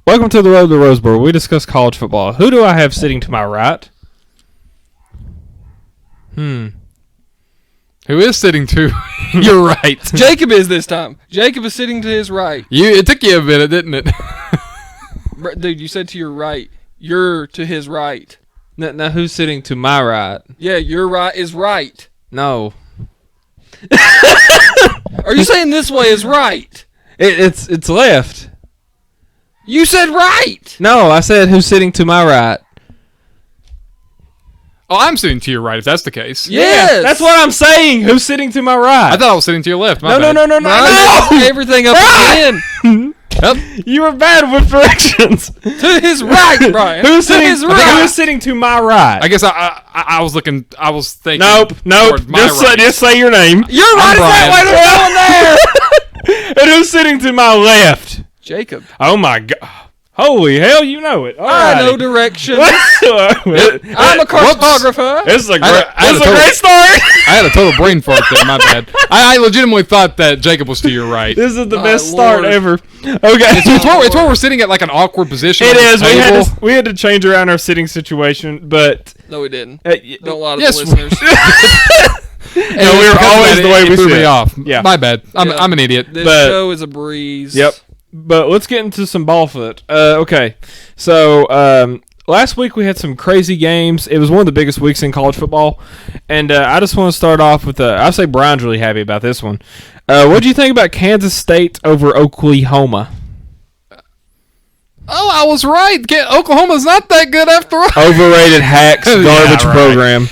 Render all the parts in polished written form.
Welcome to the Road to the Rose Bowl. We discuss college football. Who do I have sitting to my right? Who is sitting to your right? Jacob is this time. Jacob is sitting to his right. It took you a minute, didn't it? Dude, you said to your right. You're to his right. Now, who's sitting to my right? Yeah, your right is right. No. Are you saying this way is right? It's left. You said right. No, I said who's sitting to my right. Oh, I'm sitting to your right if that's the case. Yes. Yeah, that's what I'm saying. Who's sitting to my right? I thought I was sitting to your left. My No. Everything up again. Yep. You were bad with directions. To his right, Brian. Who's to sitting? his right. Who's sitting to my right? I guess I was looking. I was thinking. Nope. towards my right. Just say your name. Your right is that way. There's no one there. And who's sitting to my left? Jacob. Oh my God! Holy hell, you know it. I know directions. I'm a cartographer. This is a I had a great start. I had a total brain fart there. My bad. I legitimately thought that Jacob was to your right. This is the My best start Lord. ever. Okay. It's where we're sitting at like an awkward position. It on is. the table. We had to change around our sitting situation, but No, we didn't. Don't Don't lie to Yes, the listeners. And No, we were because of always that, the way it we threw sit. me off. Yeah. My bad. I'm an idiot. This But- show is a breeze. Yep. But let's get into some ball foot. Okay. So last week we had some crazy games. It was one of the biggest weeks in college football. And I just want to start off with I say Brian's really happy about this one. What do you think about Kansas State over Oklahoma? Oh, I was right. Oklahoma's not that good after all. Overrated hacks, Yeah, garbage right. program.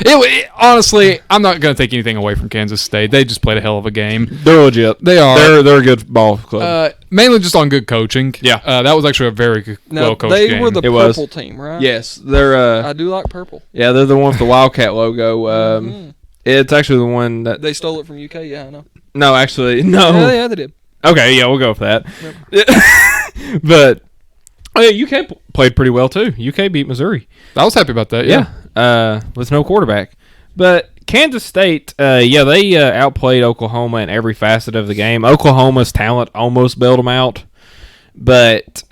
Honestly, I'm not going to take anything away from Kansas State. They just played a hell of a game. They're legit. They are. They're a good ball club. Mainly just on good coaching. Yeah. That was actually a very Now, well-coached they game. were the It was. purple team, right? Yes, they're I do like purple. they're the one with the Wildcat logo. It's actually the one that They stole it from UK, yeah, I know. no, actually no. Yeah, they did. Okay, yeah, we'll go with that. But UK played pretty well too. UK beat Missouri. I was happy about that. Yeah. With no quarterback. But Kansas State, they outplayed Oklahoma in every facet of the game. Oklahoma's talent almost bailed them out, but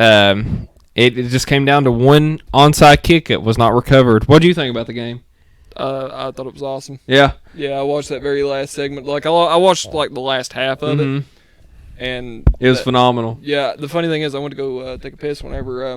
it just came down to one onside kick that was not recovered. What do you think about the game? I thought it was awesome. Yeah. Yeah, I watched that very last segment. Like I watched like the last half of it, and It was phenomenal. Yeah, the funny thing is, I went to go take a piss whenever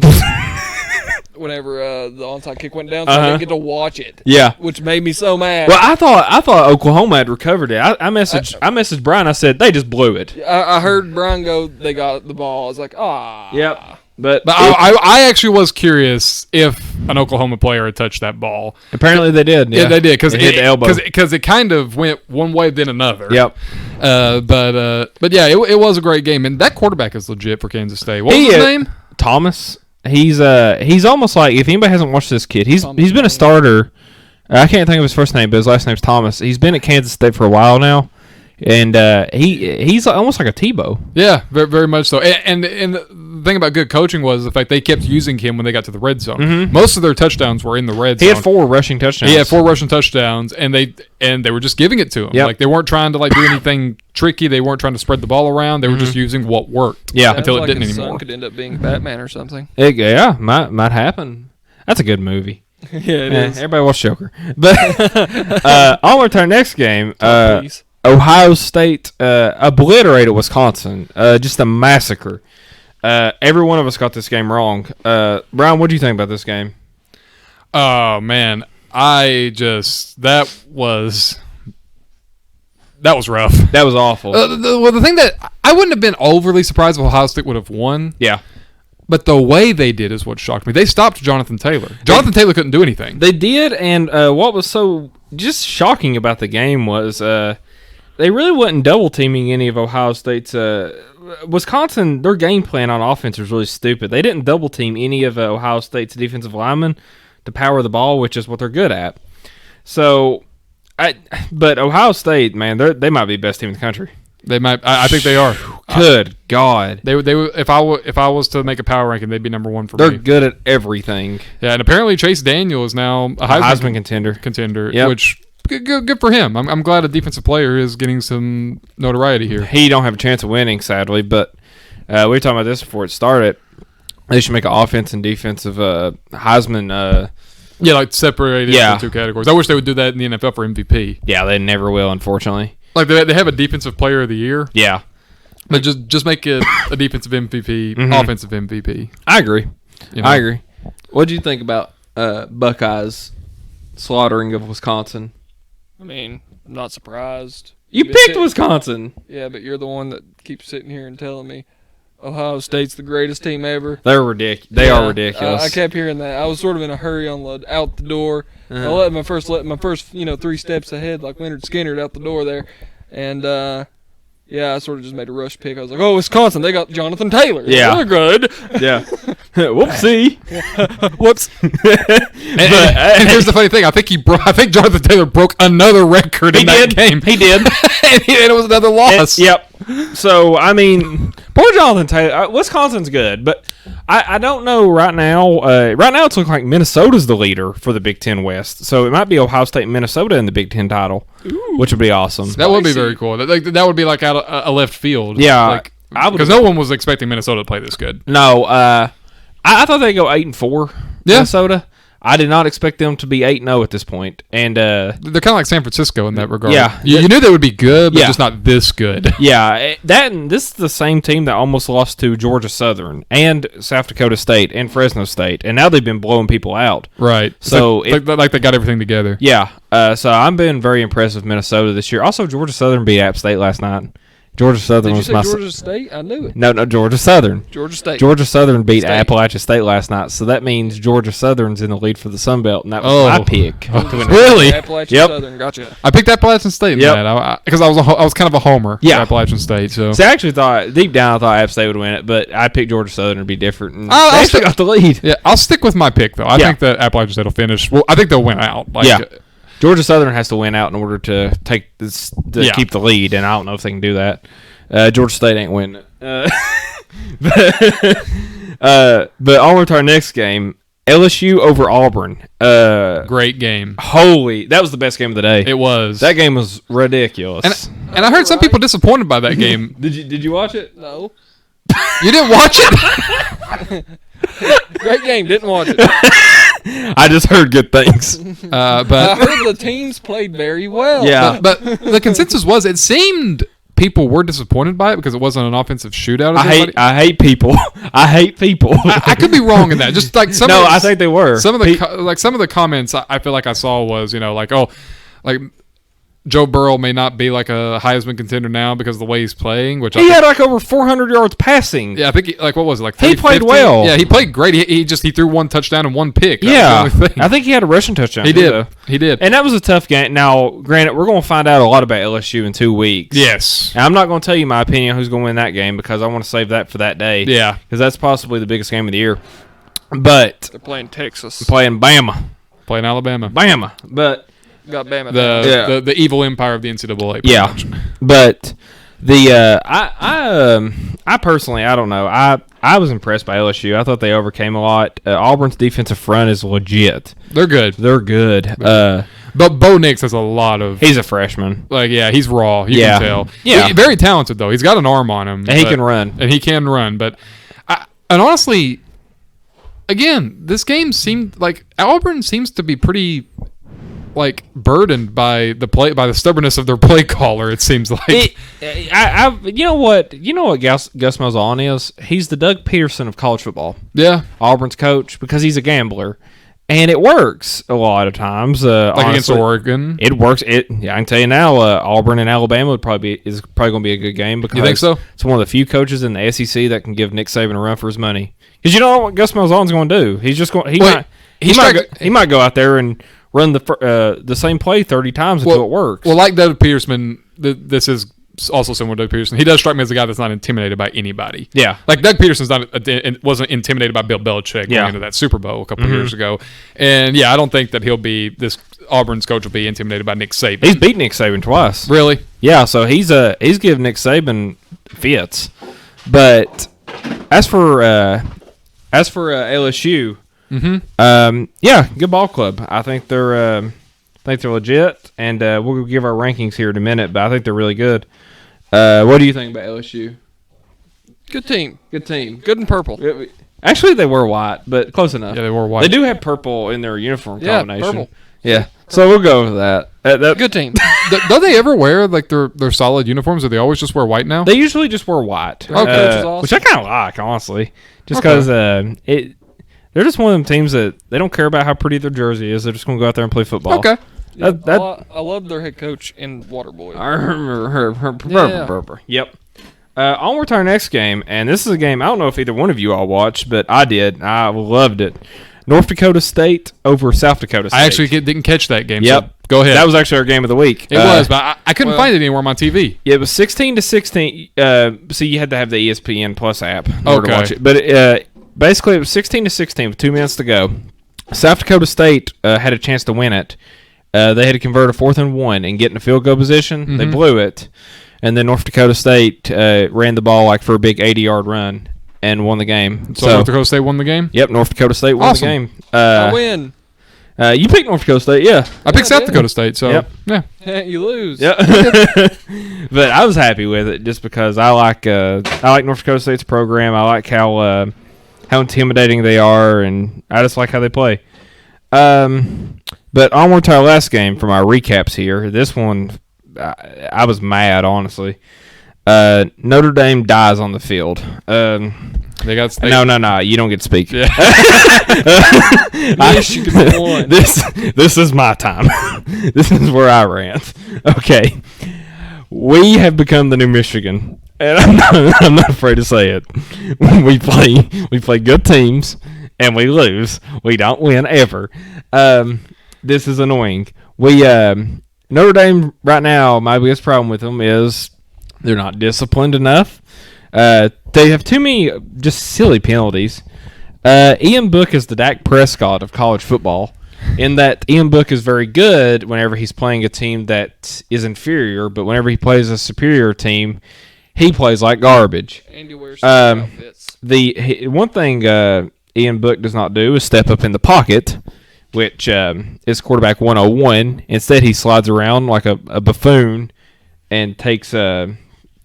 whenever the onside kick went down, so I didn't get to watch it. Yeah. Which made me so mad. Well, I thought Oklahoma had recovered it. I messaged Brian. I said they just blew it. I heard Brian go, they got the ball. I was like, Yep. But I actually was curious if an Oklahoma player had touched that ball. apparently they did. Yeah, they did because it hit the elbow. Because it kind of went one way then another. Yep. But yeah, it was a great game, and that quarterback is legit for Kansas State. What was his name? Thomas. He's almost like, if anybody hasn't watched this kid, he's Thomas been a starter. I can't think of his first name, but his last name's Thomas. He's been at Kansas State for a while now, and he's almost like a Tebow. Yeah, very, very much so. And the thing about good coaching was the fact they kept using him when they got to the red zone. Most of their touchdowns were in the red zone. He had 4 rushing touchdowns. He had 4 rushing touchdowns, and they were just giving it to him. Yep. Like they weren't trying to like do anything tricky. They weren't trying to spread the ball around. They were just using what worked. Yeah. until like it didn't his anymore. son could end up being Batman or something. Yeah, might happen. That's a good movie. Yeah, it is. Everybody watch Joker. But on to our next game. Please. Ohio State obliterated Wisconsin. Just a massacre. Every one of us got this game wrong. Brian, what do you think about this game? Oh man, that was rough. That was awful. The thing that I wouldn't have been overly surprised if Ohio State would have won. Yeah. But the way they did is what shocked me. They stopped Jonathan Taylor. Jonathan Taylor couldn't do anything. They did, and what was so just shocking about the game was they really wasn't double teaming any of Ohio State's. Wisconsin, their game plan on offense was really stupid. They didn't double team any of Ohio State's defensive linemen to power the ball, which is what they're good at. So, but Ohio State, man, they might be the best team in the country. They might. I think they are. Good God. They would. If I was to make a power ranking, they'd be number 1 for They're me. good at everything. Yeah, and apparently Chase Daniel is now a Heisman contender. Yep. Yep. Which good for him. I'm glad a defensive player is getting some notoriety here. He don't have a chance of winning, sadly, but we were talking about this before it started. They should make an offense and defensive Heisman. Yeah, like separated Yeah. into two categories. I wish they would do that in the NFL for MVP. Yeah, they never will, unfortunately. Like they have a defensive player of the year, Yeah, but just make it a defensive MVP, offensive MVP. I agree. You know? I agree. What do you think about Buckeyes slaughtering of Wisconsin? I mean, I'm not surprised. You You've been picked sitting- Wisconsin. Yeah, but you're the one that keeps sitting here and telling me Ohio State's the greatest team ever. They're ridiculous. They Yeah, are ridiculous. I kept hearing that. I was sort of in a hurry on the out the door. I let my first 3 steps ahead, like Leonard Skinner, out the door there, and yeah, I sort of just made a rush pick. I was like, oh, Wisconsin, they got Jonathan Taylor. Yeah. They're good. Yeah. Whoopsie. Whoops. And here's the funny thing: I think Jonathan Taylor broke another record in that game. He did. and it was another loss. Yep. So I mean, poor Jonathan Taylor. Wisconsin's good, but I don't know right now. Right now, it's looking like Minnesota's the leader for the Big Ten West. So it might be Ohio State and Minnesota in the Big Ten title, which would be awesome. That would be Spicy. very cool. That would be like out of a left field. Yeah, like, I would- because no one was expecting Minnesota to play this good. No, I thought they'd go 8-4. Yeah. Minnesota. I did not expect them to be 8-0 at this point. And They're kind of like San Francisco in that regard. Yeah. you knew they would be good, but Yeah. just not this good. yeah, this is the same team that almost lost to Georgia Southern and South Dakota State and Fresno State, and now they've been blowing people out. Right. So like they got everything together. Yeah, so I'm been very impressed with Minnesota this year. Also, Georgia Southern beat App State last night. Georgia Southern Did you was say my Georgia State? I knew it. no Georgia Southern. Georgia State. Georgia Southern beat State. Appalachia State last night, so that means Georgia Southern's in the lead for the Sun Belt, and that was Oh. my pick. to win it. Really? Appalachian Yep. Southern. Gotcha. I picked Appalachian State in Yep. that because I was kind of a homer. Yeah. for Appalachian State. So So I actually thought deep down I thought App State would win it, but I picked Georgia Southern to be different. And I'll they actually stick- got the lead. yeah, I'll stick with my pick though. I Yeah. think that Appalachian State will finish. Well, I think they'll win out. Like, Yeah. Georgia Southern has to win out in order to take this to Yeah. keep the lead, and I don't know if they can do that. Georgia State ain't winning it. But on to our next game, LSU over Auburn. Great game. Holy, that was the best game of the day. It was. That game was ridiculous. And I heard some people disappointed by that game. Did you watch it? No. You didn't watch it? Great game. Didn't watch it. I just heard good things. I But heard the teams played very well. Yeah. but the consensus was it seemed people were disappointed by it because it wasn't an offensive shootout. I hate people. I hate people. I could be wrong in that. Just like some. No, of the, I think they were. some of the some of the comments I feel like I saw was like like Joe Burrow may not be like a Heisman contender now because of the way he's playing. Which He had like over 400 yards passing. yeah, I think what was it like? He played 350? well. Yeah, he played great. He threw one touchdown and one pick. That Yeah, was the only thing. I think he had a rushing touchdown. he too, did. though. He did. And that was a tough game. Now, granted, we're going to find out a lot about LSU in 2 weeks. Yes. And I'm not going to tell you my opinion on who's going to win that game because I want to save that for that day. Yeah. Because that's possibly the biggest game of the year. But They're playing Texas. playing Bama. Playing Alabama. Bama. But Got Bama. down. The evil empire of the NCAA. pretty yeah. much. But the I personally I don't know. I was impressed by LSU. I thought they overcame a lot. Auburn's defensive front is legit. They're good. They're good. But Bo Nix has a lot of He's a freshman. he's raw. You Yeah. can tell. Yeah. Very talented though. He's got an arm on him. And he but- can run. And he can run. But and honestly, again, this game seemed like Auburn seems to be pretty like burdened by the stubbornness of their play caller. It seems like You know what Gus Malzahn is? He's the Doug Peterson of college football. yeah, Auburn's coach because he's a gambler, and it works a lot of times. like against honestly. Oregon. It works. I can tell you now. Auburn and Alabama is probably going to be a good game because You think so? It's one of the few coaches in the SEC that can give Nick Saban a run for his money. Because you know what Gus Malzahn's going to do? He's just going. He might go out there and run the same play 30 times until it works. Well, like Doug Peterson, this is also similar to Doug Peterson. He does strike me as a guy that's not intimidated by anybody. Yeah. Like Doug Peterson's wasn't intimidated by Bill Belichick Yeah. going into that Super Bowl a couple of years ago. And yeah, I don't think that Auburn's coach will be intimidated by Nick Saban. He's beat Nick Saban twice. Really? Yeah, so he's giving Nick Saban fits. But as for LSU, yeah, good ball club. I think they're legit, and we'll give our rankings here in a minute. But I think they're really good. What do you think about LSU? Good team. Good team. Good in purple. Actually, they were white, but close enough. Yeah, they wore white. They do have purple in their uniform Yeah, combination. purple. Yeah, so we'll go with that. Good team. Don't they ever wear like their solid uniforms, or they always just wear white now? They usually just wear white, Their coach is awesome. which I kind of like, honestly, just Okay. because they're just one of them teams that they don't care about how pretty their jersey is. They're just going to go out there and play football. Okay. Yeah, That- I love their head coach in Waterboy. I remember her. Yeah. Yep. Onward to our next game, and this is a game I don't know if either one of you all watched, but I did. I loved it. North Dakota State over South Dakota State. I actually didn't catch that game. Yep. So go ahead. That was actually our game of the week. it was, but I couldn't well- find it anywhere on my TV. Yeah, it was 16-16. So you had to have the ESPN Plus app in order to Okay. watch it. But basically, it was 16-16 with 2 minutes to go. South Dakota State had a chance to win it. They had to convert a 4th and 1 and get in a field goal position. They blew it, and then North Dakota State ran the ball like for a big 80-yard run and won the game. So North Dakota State won the game. Yep, North Dakota State won Awesome. the game. I win. You picked North Dakota State, yeah. I picked Yeah, I South did. Dakota State. So Yep. yeah. You lose. Yeah, but I was happy with it just because I like North Dakota State's program. I like how intimidating they are, and I just like how they play. But onward to our last game for my recaps here. This one, I was mad, honestly. Notre Dame dies on the field. They got No, you don't get to speak. Yeah. Michigan won. This is my time. This is where I rant. Okay, we have become the new Michigan, and I'm not afraid to say it. We play good teams, and we lose. We don't win ever. This is annoying. Notre Dame right now. My biggest problem with them is they're not disciplined enough. They have too many just silly penalties. Ian Book is the Dak Prescott of college football, in that Ian Book is very good whenever he's playing a team that is inferior, but whenever he plays a superior team, he plays like garbage. Andy wears some outfits. One thing Ian Book does not do is step up in the pocket, which is quarterback 101. Instead, he slides around like a buffoon and takes too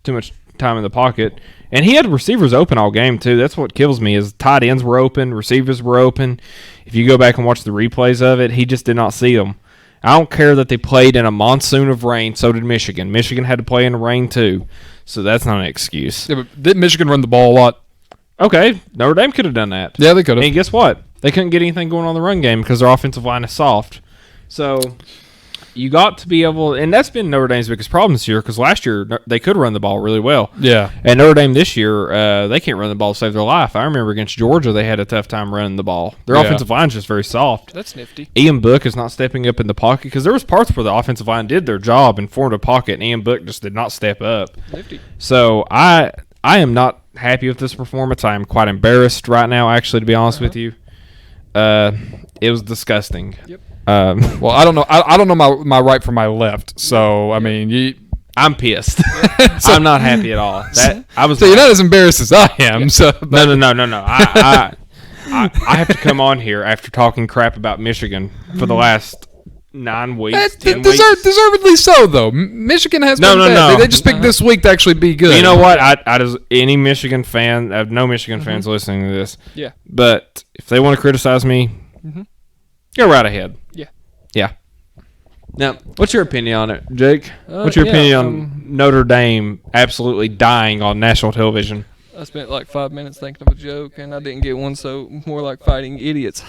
much time in the pocket. And he had receivers open all game, too. That's what kills me is tight ends were open, receivers were open. If you go back and watch the replays of it, he just did not see them. I don't care that they played in a monsoon of rain. So did Michigan. Michigan had to play in the rain, too. So that's not an excuse. Yeah, but did Michigan run the ball a lot? Okay, Notre Dame could have done that. Yeah, they could And have. guess what? They couldn't get anything going on the run game because their offensive line is soft. So you got to be able, and that's been Notre Dame's biggest problem this year because last year they could run the ball really well. Yeah. And Notre Dame this year, they can't run the ball to save their life. I remember against Georgia, they had a tough time running the ball. Their Yeah. offensive line's just very soft. That's nifty. Ian Book is not stepping up in the pocket because there was parts where the offensive line did their job and formed a pocket, and Ian Book just did not step up. Nifty. So I am not happy with this performance. I am quite embarrassed right now, actually, to be honest with you. It was disgusting. Yep. Well, I don't know. I don't know my right from my left. So I mean, I'm pissed. I'm not happy at all. I was. so you're not as embarrassed as I am. So No. I have to come on here after talking crap about Michigan for the last 9 weeks, 10 weeks. Deservedly so, though. Michigan has No, been no, bad. no. They just picked this week to actually be good. You know what? I just any Michigan fan. I have no Michigan fans listening to this. Yeah. But if they want to criticize me, go right ahead. Yeah. Yeah. Now, what's your opinion on it, Jake? What's your yeah, opinion on Notre Dame absolutely dying on national television? I spent like 5 minutes thinking of a joke, and I didn't get one, so more like fighting idiots.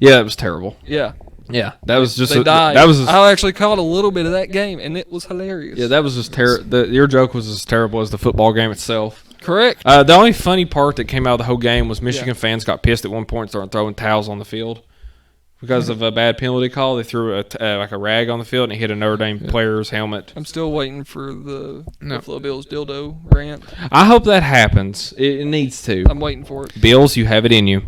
Yeah, it was terrible. Yeah. Yeah, that was just They died. that was just, I actually caught a little bit of that game, and it was hilarious. yeah, that was just terrible. Your joke was as terrible as the football game itself. Correct. The only funny part that came out of the whole game was Michigan fans got pissed at one point, started throwing towels on the field because of a bad penalty call. They threw like a rag on the field and it hit a Notre Dame player's helmet. I'm still waiting for the No. Buffalo Bills dildo rant. I hope that happens. It needs to. I'm waiting for it. Bills, you have it in you.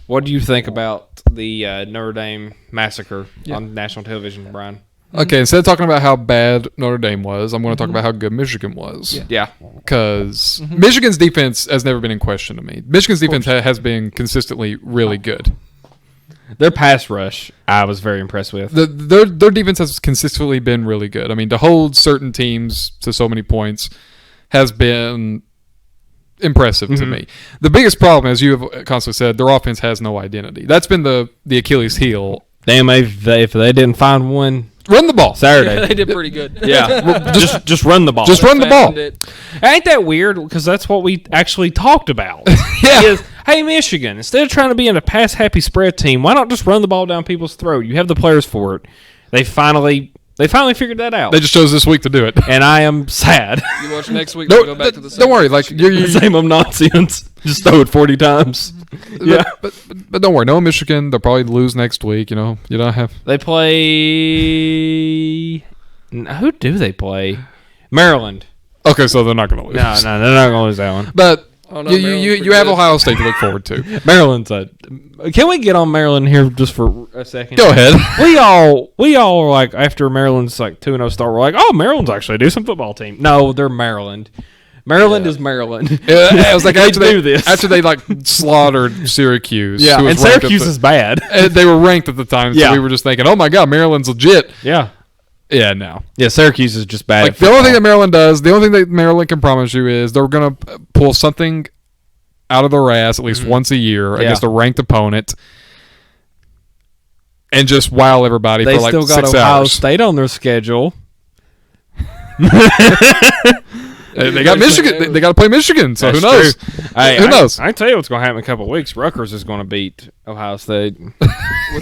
What do you think about the Notre Dame massacre on national television, Brian? Okay, instead of talking about how bad Notre Dame was, I'm going to talk about how good Michigan was. Yeah. Because Michigan's defense has never been in question to me. Michigan's defense has been consistently really good. Their pass rush, I was very impressed with. Their defense has consistently been really good. I mean, to hold certain teams to so many points has been impressive to me. The biggest problem, as you have constantly said, their offense has no identity. That's been the Achilles heel. Damn, if they didn't find one Run the ball. Saturday. They did pretty good. Yeah, just run the ball. Just run the ball. Found it. Ain't that weird? Because that's what we actually talked about. Yeah. Is, hey, Michigan, instead of trying to be in a pass-happy spread team, why not just run the ball down people's throat? You have the players for it. They finally figured that out. They just chose this week to do it. And I am sad. You watch next week. No, we'll go back to the don't worry. Like The same old nonsense. Just throw it 40 times. Yeah. but don't worry. No Michigan. They'll probably lose next week. You don't have. They play. Who do they play? Maryland. Okay, so they're not going to lose. No, they're not going to lose that one. But Oh, no, you Maryland's pretty have good. Ohio State to look forward to. Maryland's a. Can we get on Maryland here just for a second? Go ahead. We all are like, after Maryland's like 2-0 start, we're like, oh, Maryland's actually a decent football team. No, they're Maryland. Maryland is Maryland. It was like They after do this. after they like slaughtered Syracuse. Yeah, who was and ranked at Syracuse is bad. and they were ranked at the time, so Yeah. we were just thinking, oh my god, Maryland's legit. Yeah. Yeah, no. Yeah, Syracuse is just bad. Like the only thing that Maryland does, the only thing that Maryland can promise you is they're gonna pull something out of their ass at least once a year against a ranked opponent, and just wow everybody they for like still got 6 Ohio hours. State on their schedule. They got Michigan. They got to play Michigan. So who knows? Hey, Who knows? I can tell you what's going to happen in a couple of weeks. Rutgers is going to beat Ohio State. with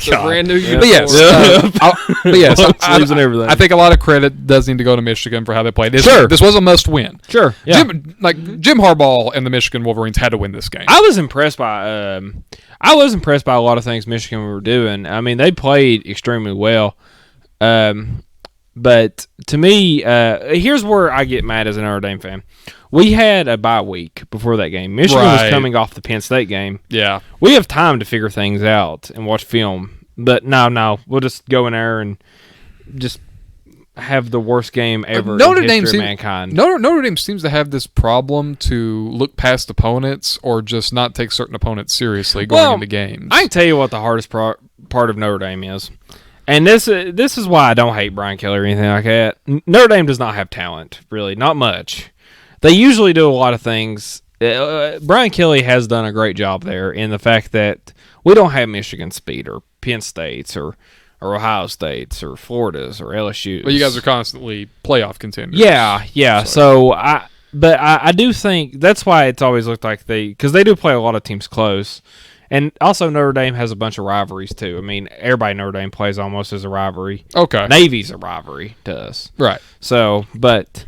the brand new Yeah. But yes, uniform. but yes, Sleeves and everything. I think a lot of credit does need to go to Michigan for how they played. Sure. This was a must-win. Sure. Yeah. Jim Harbaugh and the Michigan Wolverines had to win this game. I was impressed by a lot of things Michigan were doing. I mean, they played extremely well. But to me, here's where I get mad as a Notre Dame fan. We had a bye week before that game. Michigan was Right. coming off the Penn State game. Yeah. We have time to figure things out and watch film. But no, we'll just go in there and just have the worst game ever Notre in Dame history of seems- mankind. Notre Dame seems to have this problem to look past opponents or just not take certain opponents seriously going into games. I can tell you what the hardest part of Notre Dame is. And this is why I don't hate Brian Kelly or anything like that. Notre Dame does not have talent, really, not much. They usually do a lot of things. Brian Kelly has done a great job there in the fact that we don't have Michigan speed or Penn States or Ohio States or Florida's or LSU's. but you guys are constantly playoff contenders. Yeah. So I do think that's why it's always looked like because they do play a lot of teams close. And also Notre Dame has a bunch of rivalries too. I mean, everybody Notre Dame plays almost as a rivalry. Okay. Navy's a rivalry to us. Right. So, but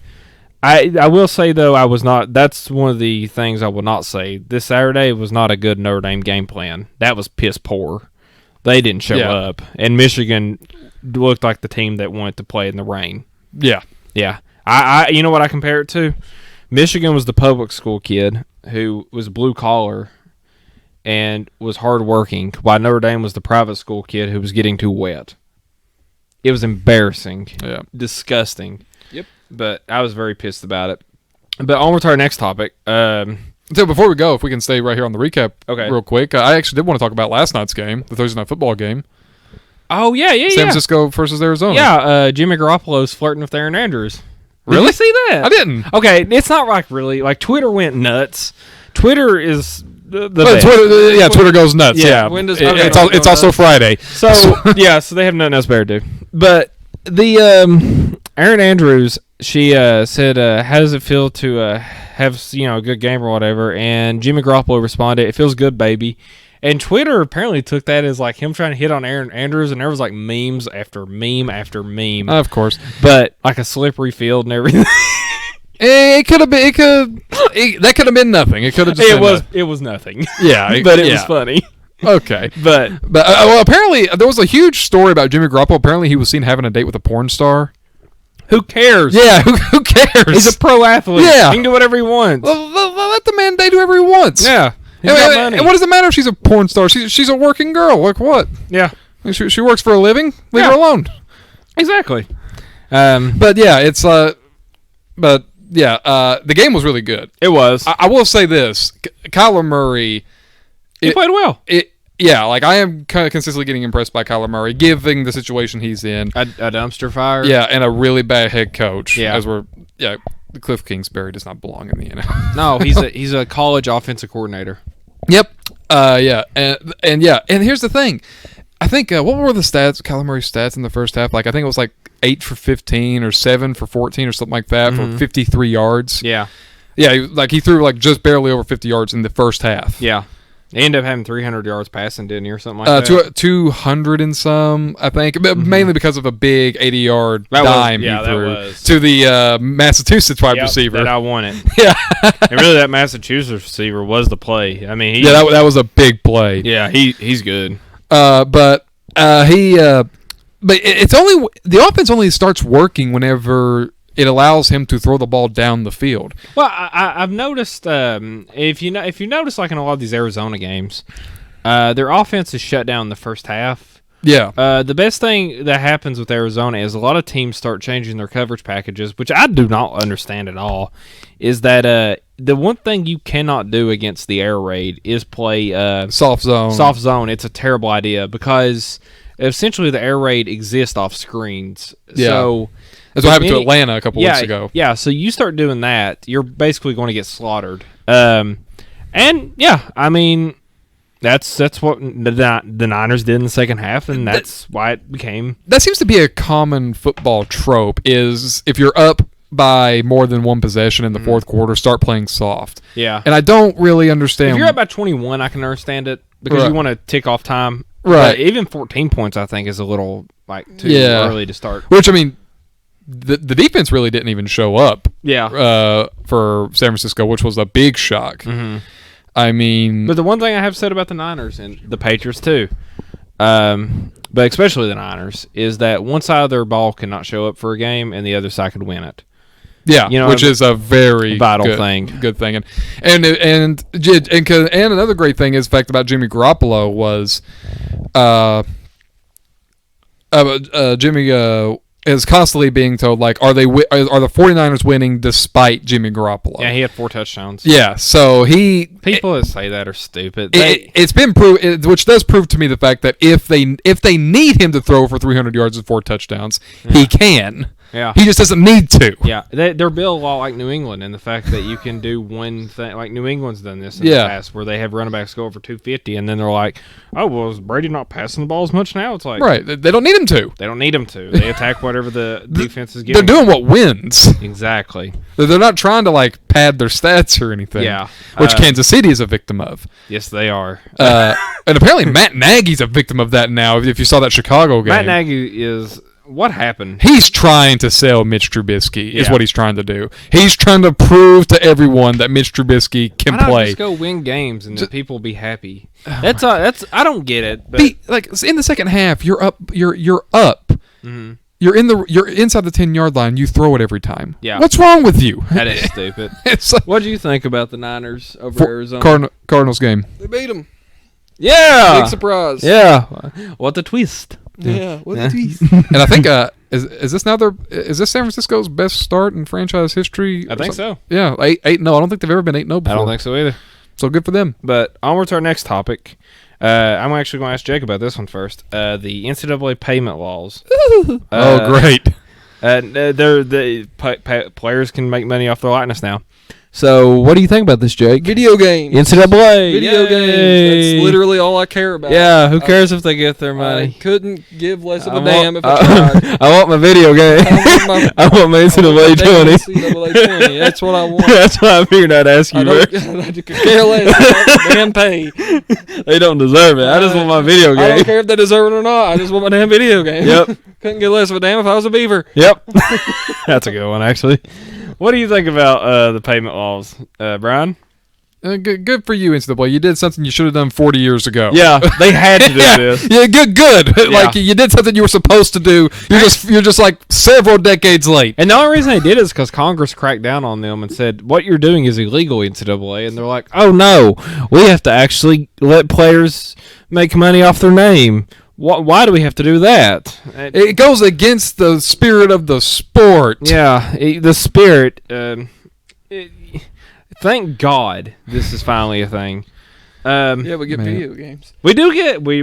I will say though, I was not. That's one of the things I will not say. This Saturday was not a good Notre Dame game plan. That was piss poor. They didn't show Yeah. up, and Michigan looked like the team that wanted to play in the rain. Yeah. Yeah, I you know what I compare it to? Michigan was the public school kid who was blue collar and was hardworking, while Notre Dame was the private school kid who was getting too wet. It was embarrassing, Yeah. disgusting. Yep. But I was very pissed about it. But on to our next topic. So before we go, if we can stay right here on the recap real quick, I actually did want to talk about last night's game, the Thursday Night Football game. Oh yeah. San Francisco versus Arizona. Yeah, Jimmy Garoppolo's flirting with Aaron Andrews. Really? Did you see that? I didn't. Okay, it's not like really. Like Twitter went nuts. Twitter is the But best. Twitter goes nuts. Yeah. Yeah. When does It's Twitter it's go also nuts? Friday. So so they have nothing else better to do. But the Aaron Andrews, she said, "How does it feel to have a good game or whatever?" And Jimmy Garoppolo responded, "It feels good, baby." And Twitter apparently took that as like him trying to hit on Aaron Andrews, and there was like memes after meme after meme, Of course. but like a slippery field and everything. It could have been. That could have been nothing. It could have just. It been was it was nothing, Yeah. but it yeah. was funny. Okay. But But well, apparently there was a huge story about Jimmy Garoppolo. Apparently he was seen having a date with a porn star. who cares? Yeah. Who cares? He's a pro athlete. Yeah. He can do whatever he wants. Well, let the man date whoever he wants. Yeah, he's And, got and money. what does it matter if she's a porn star? She's a working girl. Like what? Yeah, I mean, she works for a living. Leave Yeah. her alone. exactly. But yeah, it's the game was really good. It was. I will say this: Kyler Murray. He played well. I am kind of consistently getting impressed by Kyler Murray, given the situation he's in. A dumpster fire. Yeah, and a really bad head coach. Yeah. Cliff Kingsbury does not belong in the NFL. No, he's a college offensive coordinator. Yep. Yeah. And here's the thing. I think what were the stats? Kyler Murray's stats in the first half? Like I think it was like 8 for 15 or 7 for 14 or something like that for 53 yards. Yeah. Yeah. He threw like just barely over 50 yards in the first half. Yeah. He ended up having 300 yards passing, didn't he, or something like that? 200 and some, I think, but mainly because of a big 80-yard dime he threw to the Massachusetts wide receiver. That I wanted. Yeah. And really, that Massachusetts receiver was the play. I mean, that was a big play. Yeah, he's good. But it's only the offense only starts working whenever it allows him to throw the ball down the field. Well, I've noticed if you notice like in a lot of these Arizona games, their offense is shut down in the first half. Yeah. The best thing that happens with Arizona is a lot of teams start changing their coverage packages, which I do not understand at all. Is that the one thing you cannot do against the air raid is play soft zone. Soft zone. It's a terrible idea because essentially the air raid exists off screens. Yeah. So that's what happened to Atlanta a couple weeks ago. Yeah, so you start doing that, you're basically going to get slaughtered. And yeah, I mean, that's what the Niners did in the second half, and that's why it became. That seems to be a common football trope: is if you're up by more than one possession in the fourth quarter, start playing soft. Yeah, and I don't really understand. If you're up by 21, I can understand it because you want to tick off time. Right. But even 14 points, I think, is a little too early to start. Which I mean. The defense really didn't even show up. Yeah. For San Francisco, which was a big shock. Mm-hmm. I mean, but the one thing I have said about the Niners and the Patriots too, but especially the Niners, is that one side of their ball cannot show up for a game and the other side could win it. Yeah, which is a very vital thing. Good thing, and another great thing is the fact about Jimmy Garoppolo was, Jimmy is constantly being told, like, are the 49ers winning despite Jimmy Garoppolo? Yeah, he had 4 touchdowns. Yeah, so people that say that are stupid. It's been proved, which does prove to me the fact that if they need him to throw for 300 yards and 4 touchdowns, he can. Yeah. He just doesn't need to. Yeah. They're built a lot like New England in the fact that you can do one thing. Like New England's done this in the past where they have running backs go over 250 and then they're like, oh, well, is Brady not passing the ball as much now? It's like. Right. They don't need him to. They don't need him to. They attack whatever the defense is giving. They're doing what wins. Exactly. They're not trying to, like, pad their stats or anything. Yeah. Which Kansas City is a victim of. Yes, they are. And apparently Matt Nagy's a victim of that now, if you saw that Chicago game. Matt Nagy is... What happened? He's trying to sell Mitch Trubisky, is what he's trying to do. He's trying to prove to everyone that Mitch Trubisky can Why not play. Just go win games and the people be happy. That's I don't get it. But like in the second half, you're up. You're up. Mm-hmm. You're inside the 10-yard line. You throw it every time. Yeah. What's wrong with you? That is stupid. It's like, what do you think about the Niners over Arizona? Cardinals game. They beat them. Yeah. Big surprise. Yeah. What a twist. Yeah. What a twist. And I think is this San Francisco's best start in franchise history? I think so. Yeah, 8-0. I don't think they've ever been 8-0 before. I don't think so either. So good for them. But onward to our next topic. I'm actually going to ask Jake about this one first. The NCAA payment laws. Great. Players can make money off their likeness now. So, what do you think about this, Jake? Video games. NCAA. Video games. That's literally all I care about. Yeah, who cares if they get their money? I couldn't give less of a damn if I tried. I want my video game. I want my NCAA 20. NCAA 20. That's what I want. That's why I figured I'd ask you. I could care less about the damn pay. They don't deserve it. I just want my video game. I don't care if they deserve it or not. I just want my damn video game. Yep. Couldn't give less of a damn if I was a beaver. Yep. That's a good one, actually. What do you think about the payment laws, Brian? Good for you, NCAA. You did something you should have done 40 years ago. Yeah, they had to do this. Yeah, good. Yeah. Like you did something you were supposed to do. You're just like several decades late. And the only reason they did it is because Congress cracked down on them and said, what you're doing is illegal, NCAA. And they're like, oh, no, we have to actually let players make money off their name. Why do we have to do that? It goes against the spirit of the sport. Yeah, the spirit. Thank God this is finally a thing. Yeah, we get video games. We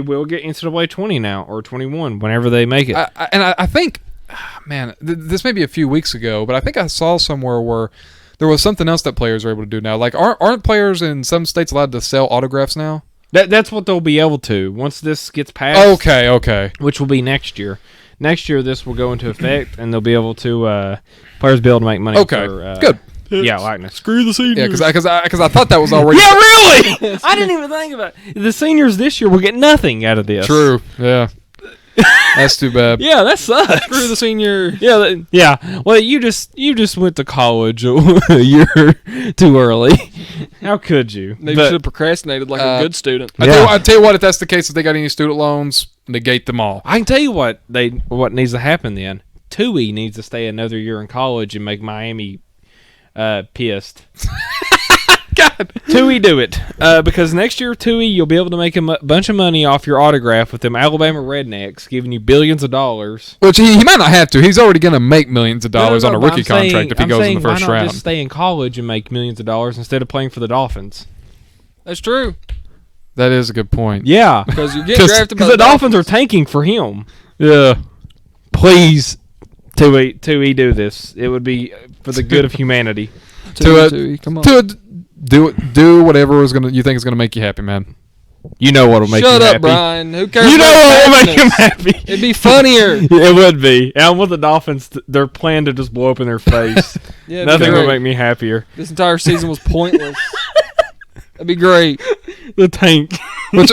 will get NCAA 20 now, or 21, whenever they make it. I think man, this may be a few weeks ago, but I think I saw somewhere where there was something else that players are able to do now. Like, aren't players in some states allowed to sell autographs now? That's what they'll be able to once this gets passed. Okay. Which will be next year. Next year, this will go into effect, and they'll be able to players be able to make money. Okay, for, good. Yeah, likeness. Screw the seniors. Yeah, because I thought that was already Yeah, really. I didn't even think about it. The seniors this year will get nothing out of this. true. Yeah, that's too bad. Yeah, that sucks. Screw the senior. Yeah. Well, you just went to college a year too early. How could you? Maybe But- should have procrastinated like a good student. I tell you what, if that's the case, if they got any student loans, negate them all. I can tell you what needs to happen then. Tui needs to stay another year in college and make Miami pissed. God. Tui, do it. Because next year, Tui, you'll be able to make a bunch of money off your autograph with them Alabama rednecks giving you billions of dollars. Which he might not have to. He's already going to make millions of dollars No, on a but rookie I'm saying- contract if he I'm goes in saying, the first why not round. just stay in college and make millions of dollars instead of playing for the Dolphins? That's true. That is a good point. Yeah. Because you get drafted by Because the Dolphins are tanking for him. Yeah. Please, Tui, do this. It would be for the good of humanity. Come on. Do whatever you think is going to make you happy, man. You know what'll make Shut him up, happy. Brian. Who cares? You know about what will make him happiness? happy. It'd be funnier. It would be. And with the Dolphins, their plan to just blow up in their face. Yeah, it'd be Nothing will great. make me happier. This entire season was pointless. That'd be great. The tank. Which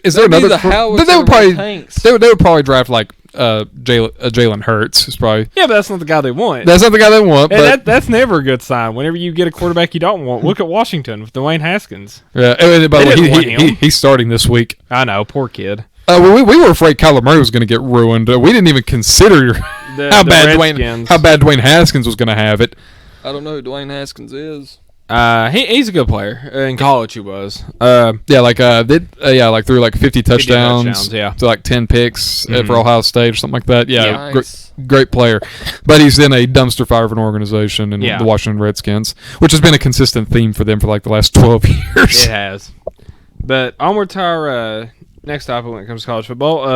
is there That'd be another? the Howard They would probably tanks. they would probably draft like Jalen Hurts. Is probably Yeah, but that's not the guy they want. that's not the guy they want. And But that's never a good sign. Whenever you get a quarterback you don't want, look at Washington with Dwayne Haskins. yeah. And by the They didn't way, want him. he's starting this week. I know, poor kid. We were afraid Kyler Murray was going to get ruined. We didn't even consider how bad Dwayne Haskins was going to have it. I don't know who Dwayne Haskins is. He's a good player. In college, he was. Yeah, like threw like 50 touchdowns, touchdowns, yeah. to like 10 picks Mhm. for Ohio State or something like that. Yeah, Nice. great player, but he's in a dumpster fire of an organization in Yeah. the Washington Redskins, which has been a consistent theme for them for like the last 12 years. It has. But onward to our next topic when it comes to college football.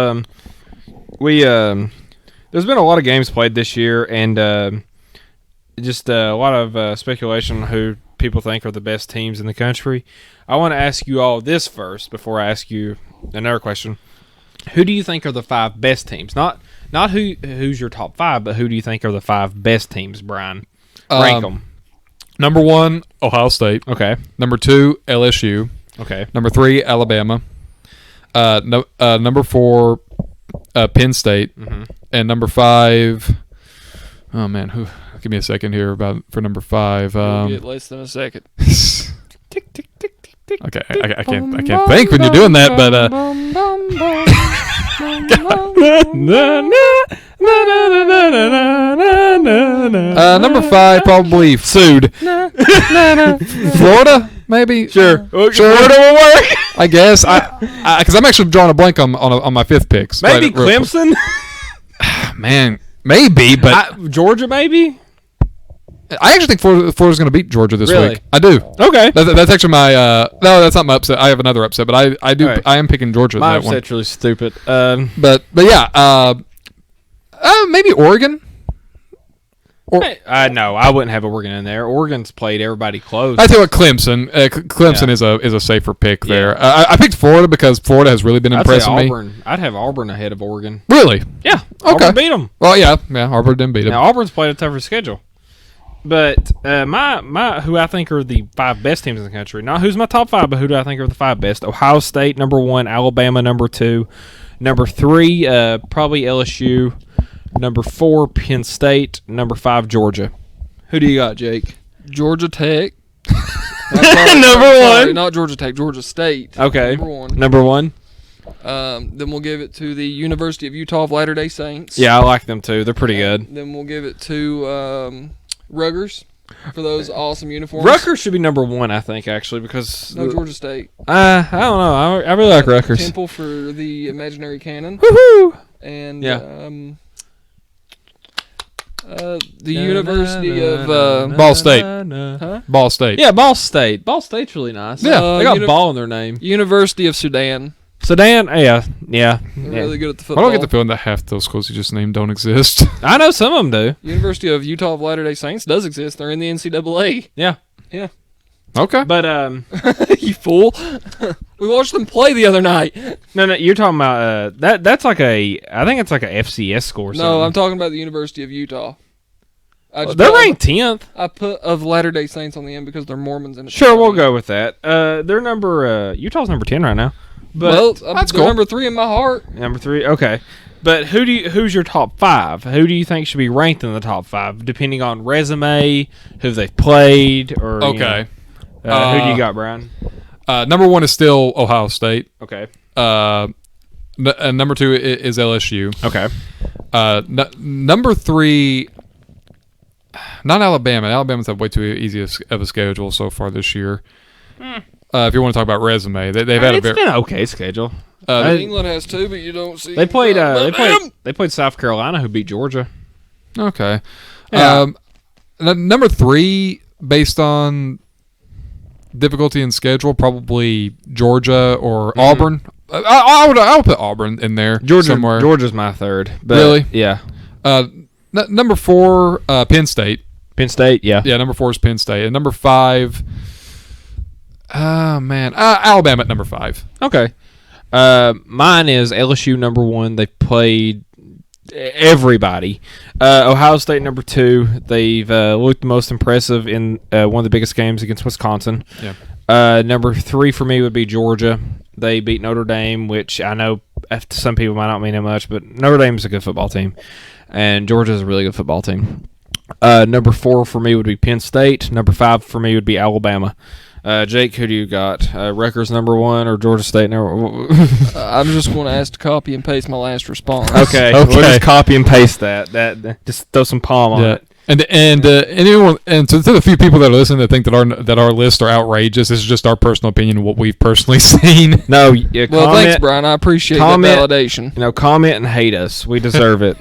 There's been a lot of games played this year, and just a lot of speculation on who people think are the best teams in the country. I want to ask you all this first before I ask you another question. Who do you think are the 5 best teams? Not who's your top 5, but who do you think are the 5 best teams, Brian? Rank them. Number 1, Ohio State. Okay. Number 2, LSU. Okay. Number 3, Alabama. Number 4, Penn State. Mm-hmm. And number 5. Oh man, give me a second here for number 5. You'll get less than a second. Tick, tick, tick, tick, tick. Okay, I can't think when you're doing that, but number 5 probably sued. Florida, maybe. Sure. Florida will work. I guess because I'm actually drawing a blank on my 5th pick. So Maybe real quick. Clemson? Man, maybe, but Georgia, maybe? I actually think Florida's going to beat Georgia this Really? week. I do. Okay. That's actually my no, that's not my upset. I have another upset, but I do. All right. I am picking Georgia in My that one. upset's really stupid. But yeah, maybe Oregon. No, I wouldn't have Oregon in there. Oregon's played everybody close. I tell you what, Clemson. Clemson is a safer pick there. I picked Florida because Florida has really been I'd say impressing me. Auburn. I'd have Auburn ahead of Oregon. Really? Yeah. Okay. Auburn beat them. Well, yeah. Auburn didn't beat them. Now, Auburn's played a tougher schedule. But my who I think are the 5 best teams in the country. Not who's my top 5, but who do I think are the 5 best? Ohio State, number 1. Alabama, number 2. Number 3, probably LSU. Number 4, Penn State. Number 5, Georgia. Who do you got, Jake? Georgia Tech. Number 1. Not Georgia Tech, Georgia State. Okay. Number 1. Number 1. Then we'll give it to the University of Utah of Latter-day Saints. Yeah, I like them too. They're pretty good. Then we'll give it to Rutgers for those awesome uniforms. Rutgers should be number 1, I think, actually, because No, Georgia State. I don't know. I really like Rutgers. Temple for the imaginary cannon. Woohoo! And Yeah. The University of Ball State. huh? Ball State. Yeah, Ball State. Ball State's really nice. Yeah. They got ball in their name. University of Sudan. So Dan, yeah. They're really good at the I football. don't get the feeling that half those schools you just named don't exist. I know some of them do. University of Utah of Latter-day Saints does exist. They're in the NCAA. Yeah. Okay. But You fool. We watched them play the other night. no, you're talking about that's like I think it's like a FCS score. Or No, I'm something. talking about the University of Utah. They're ranked 10th. I put of Latter-day Saints on the end because they're Mormons. And Sure, we'll go with that. They're number Utah's number 10 right now. But Well, that's they're cool. number 3 in my heart. number 3, okay. But who's your top 5? Who do you think should be ranked in the top 5, depending on resume, who they've played, or you Okay. know, who do you got, Brian? Number 1 is still Ohio State. Okay. Number 2 is LSU. Okay. Number 3, not Alabama. Alabama's had way too easy of a schedule so far this year. If you want to talk about resume, they've had a It's very. been an okay schedule. England has 2, but you don't see. They played. them. They played South Carolina, who beat Georgia. Okay. Yeah. Number 3, based on difficulty in schedule, probably Georgia or Auburn. I would put Auburn in there somewhere. Georgia's my 3rd. But Really? Yeah. Number 4, Penn State. Penn State. Yeah. Yeah, number 4 is Penn State, and number 5. Alabama at number 5. Okay. Mine is LSU number 1. They've played everybody. Ohio State number 2. They've looked the most impressive in one of the biggest games against Wisconsin. Yeah. Number 3 for me would be Georgia. They beat Notre Dame, which I know some people might not mean that much, but Notre Dame's a good football team, and Georgia's a really good football team. Number 4 for me would be Penn State. Number 5 for me would be Alabama. Jake, who do you got? Rutgers number 1 or Georgia State number? I'm just going to ask to copy and paste my last response. Okay, we'll just copy and paste that. Just throw some palm on it. And anyone, and to the few people that are listening that think that our lists are outrageous, this is just our personal opinion of what we've personally seen. No, Well, comment, thanks, Brian. I appreciate comment. that validation. Comment and hate us. We deserve it.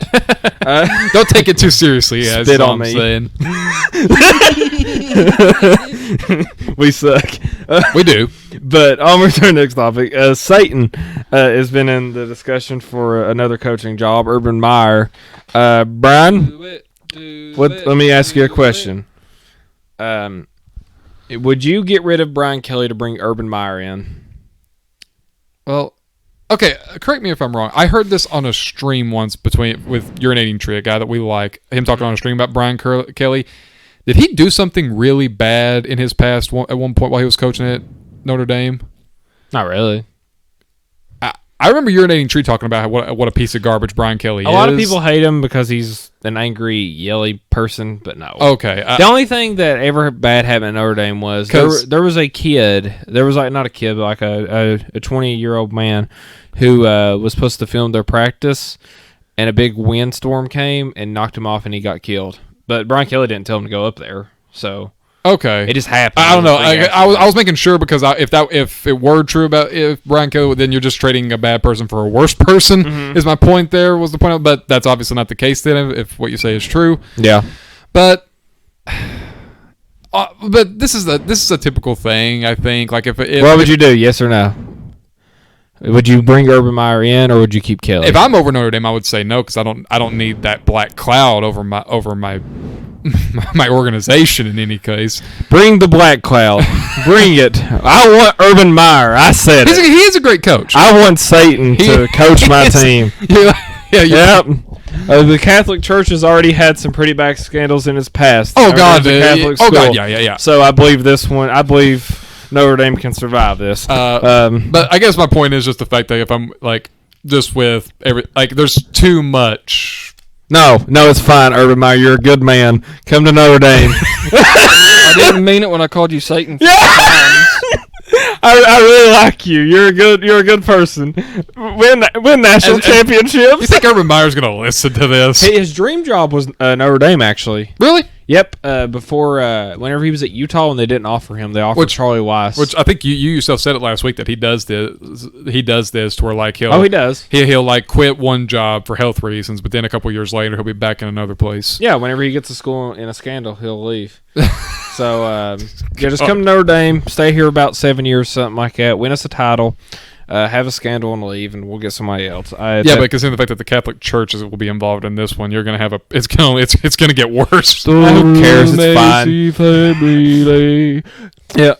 Don't take it too seriously. Yeah, Spit that's all on I'm me. saying. We suck. We do. But on to our next topic. Satan has been in the discussion for another coaching job. Urban Meyer. Brian, let me ask you a question. Would you get rid of Brian Kelly to bring Urban Meyer in? Well, okay. Correct me if I'm wrong. I heard this on a stream once with Urinating Tree, a guy that we like. Him talking on a stream about Brian Kelly. Did he do something really bad in his past at one point while he was coaching at Notre Dame? Not really. I remember Urinating Tree talking about what a piece of garbage Brian Kelly is. A lot of people hate him because he's an angry, yelly person, but no. Okay. The only thing that ever bad happened at Notre Dame was there was a kid. There was not a kid, but like a 20-year-old man who was supposed to film their practice, and a big windstorm came and knocked him off, and he got killed. But Brian Kelly didn't tell him to go up there, so okay, it just happened. I don't know. I was making sure because if it were true about if Brian Kelly, then you're just trading a bad person for a worse person. Mm-hmm. Is my point there? Was the point? But that's obviously not the case then. If what you say is true, Yeah. but this is a typical thing. I think. Like if What would you do? Yes or no? Would you bring Urban Meyer in, or would you keep Kelly? if I'm over Notre Dame, I would say no because I don't need that black cloud over my my organization in any case. Bring the black cloud. Bring it. I want Urban Meyer. I said He it. is a great coach. I want Satan to coach my team. Yeah. Yep. The Catholic Church has already had some pretty bad scandals in its past. Oh God, There's a Catholic oh God, school. yeah. So I believe this one. I believe Notre Dame can survive this. But I guess my point is just the fact that if I'm like just with there's too much. No, it's fine, Urban Meyer. You're a good man. Come to Notre Dame. I didn't mean it when I called you Satan. I really like you. You're a good person. Win national You championships. think Urban Meyer's gonna listen to this? His dream job was Notre Dame, actually. Really? Yep. Before, whenever he was at Utah, and they didn't offer him, they offered Charlie Weiss. Which I think you yourself said it last week that he does this. He does this to where like he does. He'll like quit one job for health reasons, but then a couple years later he'll be back in another place. Yeah, whenever he gets to school in a scandal, he'll leave. So, just come to Notre Dame, stay here about 7 years, something like that, win us a title. have a scandal and leave, and we'll get somebody else. Yeah, but considering the fact that the Catholic Church will be involved in this one, you're gonna have it's gonna get worse. who cares? It's fine. Yeah.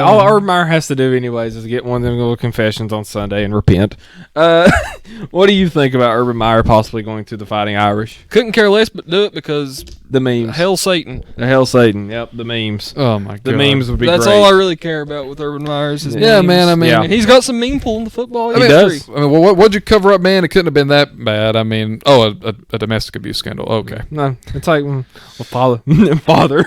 All Urban Meyer has to do, anyways, is get one of them little confessions on Sunday and repent. What do you think about Urban Meyer possibly going to the Fighting Irish? Couldn't care less but do it because The memes. hell Satan. The Hell Satan. Yep, the memes. Oh my god. The memes would be That's great. all I really care about with Urban Meyer is his Yeah, memes. man. I mean, Yeah. And he's got some meme pull in the football I mean, industry. I mean, what'd you cover up, man? It couldn't have been that bad. I mean, a domestic abuse scandal. Okay. No, it's like, well, Father. Father.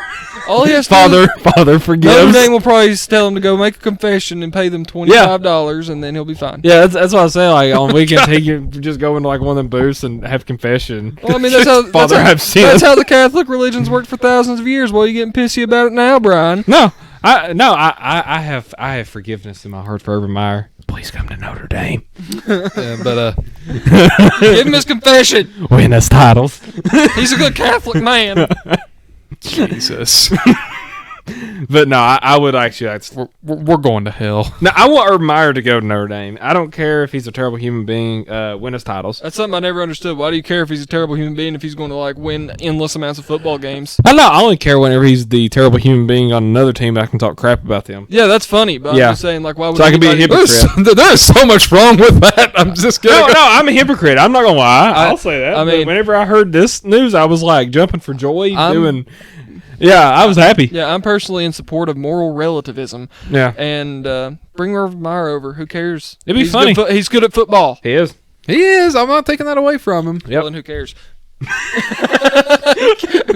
All he has to do, Father forgives. Notre Dame will probably just tell him to go make a confession and pay them $25, and then he'll be fine. Yeah, that's what I say. Like on weekends, he can just go into like one of them booths and have confession. Well, I mean, that's how Father, I've sinned. that's how the Catholic religion's worked for thousands of years. Why are you getting pissy about it now, Brian? No, I have forgiveness in my heart for Urban Meyer. Please come to Notre Dame. Yeah, but Give him his confession. Win us titles. He's a good Catholic man. Jesus, But no, I would actually. we're going to hell. No, I want Urban Meyer to go to Notre Dame. I don't care if he's a terrible human being. Win us titles. That's something I never understood. Why do you care if he's a terrible human being if he's going to like win endless amounts of football games? I only care whenever he's the terrible human being on another team that I can talk crap about them. Yeah, that's funny. But Yeah. I'm just saying, like, why would So I can be a anybody- hypocrite. There's so much wrong with that. I'm just kidding. No, I'm a hypocrite. I'm not gonna lie. I'll say that. I But mean- whenever I heard this news, I was like jumping for joy, I'm- doing. Yeah, I was happy. Yeah, I'm personally in support of moral relativism. Yeah, And bring Urban Meyer over. Who cares? It'd be He's funny. He's good at football. he is. He is. I'm not taking that away from him. Yep. Well, then who cares? Who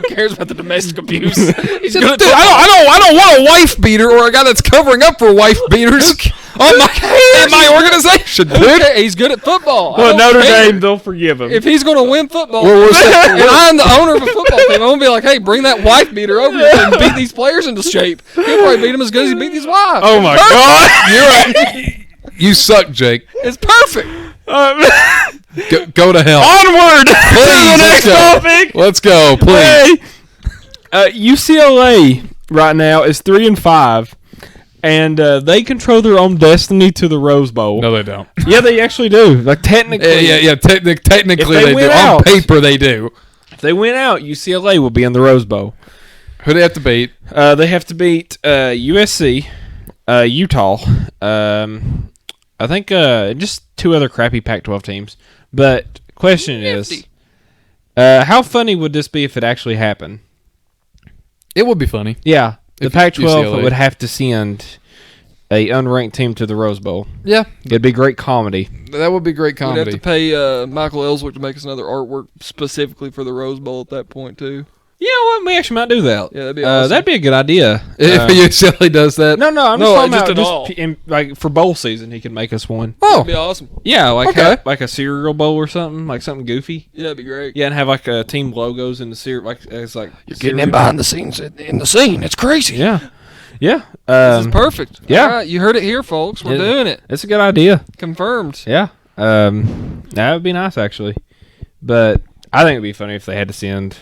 cares about the domestic abuse? He's Dude, good at I don't want a wife beater or a guy that's covering up for wife beaters in my organization, dude. Okay, he's good at football. I Well, don't Notre care. Dame, they'll forgive him. If he's going to win football, Well, we're saying- and I'm the owner of a football team, I'm going to be like, hey, bring that wife beater over here and beat these players into shape. He'll probably beat them as good as he beat these wives. Oh my God! You're right. You suck, Jake. It's perfect. Go to hell. Onward to the next let's go. topic. Let's go, please. Hey, UCLA right now is 3-5, and they control their own destiny to the Rose Bowl. No, they don't. Yeah, they actually do. Like technically, Yeah. Technically, If they they do. win On out- paper, they do. if they win out, UCLA will be in the Rose Bowl. Who do they have to beat? They have to beat USC, Utah. I think just two other crappy Pac-12 teams. But question is, Nifty. how funny would this be if it actually happened? It would be funny. Yeah, the If Pac-12 UCLA would have to send a unranked team to the Rose Bowl. Yeah, It'd be great comedy. that would be great We'd have comedy. to pay Michael Ellsworth to make us another artwork specifically for the Rose Bowl at that point, too. You know what? We actually might do that. Yeah, that'd be awesome. That'd be a good idea. If UCLA does that, No, I'm just No, talking just about at all. like for bowl season, he could make us one. That'd be awesome. Yeah, like Okay. like a cereal bowl or something, like something goofy. Yeah, that'd be great. Yeah, and have like team logos in the cereal, like it's like the scenes in the scene. It's crazy. Yeah, yeah. This is perfect. yeah. All right, you heard it here, folks. We're Yeah. doing it. It's a good idea. Confirmed. Yeah. That would be nice actually, but I think it'd be funny if they had to send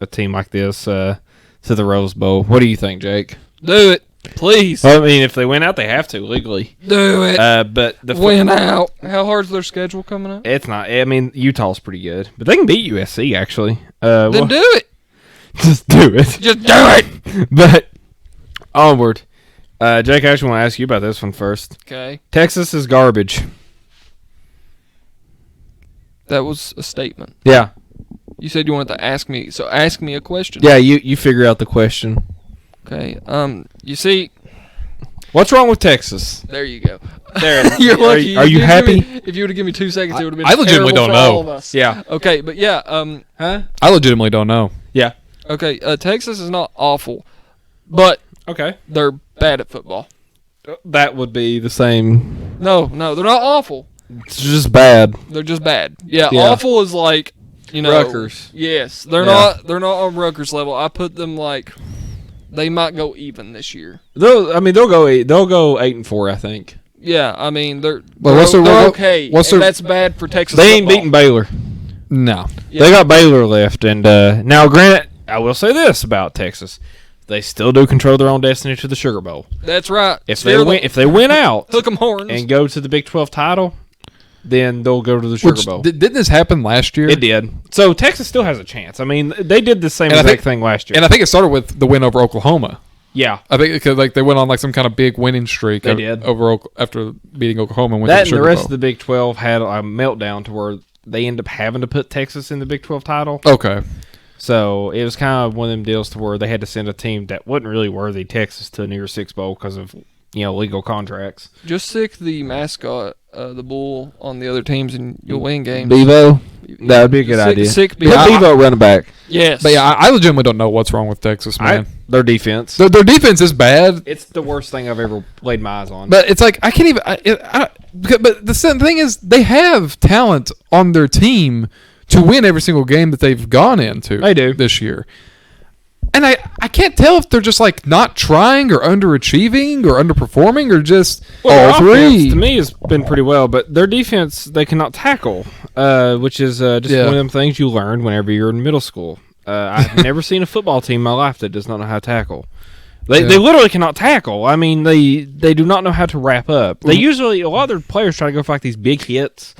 a team like this to the Rose Bowl. What do you think, Jake? Do it. Please. Well, I mean, if they win out, they have to legally. Do it. But the Win out. How hard's their schedule coming up? It's not. I mean, Utah's pretty good, but they can beat USC actually. Then Well, do it. just do it. Just do it. But onward. Jake, I actually want to ask you about this one first. Okay. Texas is garbage. That was a statement. Yeah. You said you wanted to ask me, so ask me a question. Yeah, you figure out the question. Okay. You see, What's wrong with Texas? there you go. There. You're Are lucky. you- are you If happy? If you would have given me 2 seconds, it would have been I legitimately terrible don't for know. all of us. Yeah. Okay, but yeah. Huh? I legitimately don't know. Yeah. Okay. Texas is not awful, but Okay. they're bad at football. That would be the same. No, they're not awful. It's just bad. They're just bad. Yeah, Yeah. awful is like, you know, Rutgers. Yes, they're Yeah. not on Rutgers level. I put them like they might go even this year. They'll go 8-4, I think. Yeah, I mean they're Well, what's their- they're what- okay. what's and their- that's bad for Texas. They ain't football. beating Baylor. No. Yeah. They got Baylor left, and now granted, I will say this about Texas: they still do control their own destiny to the Sugar Bowl. That's right. If they win out hook 'em horns and go to the Big 12 title, then they'll go to the Sugar Bowl. Didn't this happen last year? It did. So Texas still has a chance. I mean, they did the same And I exact think- thing last year. And I think it started with the win over Oklahoma. Yeah. I think because like they went on like some kind of big winning streak. They did. after beating Oklahoma and went That to the and the Sugar rest Bowl. of the Big 12 had a meltdown to where they end up having to put Texas in the Big 12 title. Okay. So it was kind of one of them deals to where they had to send a team that wasn't really worthy, Texas, to a New Year's Six Bowl because of legal contracts. Just sick the mascot, the bull, on the other teams, and you'll win games. Bevo, that would be a good idea. Sick Put Bevo. Bevo running back. Yes. But yeah, I legitimately don't know what's wrong with Texas, man. Their defense. Their defense is bad, It's the worst thing I've ever laid my eyes on. but it's like I can't even. But the thing is, they have talent on their team to win every single game that they've gone into. They do. this year, and I can't tell if they're just like not trying or underachieving or underperforming or just Well, all their offense, three. to me, has been pretty well, but their defense, they cannot tackle, which is just Yeah. one of them things you learn whenever you're in middle school. I've never seen a football team in my life that does not know how to tackle. They literally cannot tackle. I mean, they do not know how to wrap up. They usually, a lot of their players try to go for like these big hits.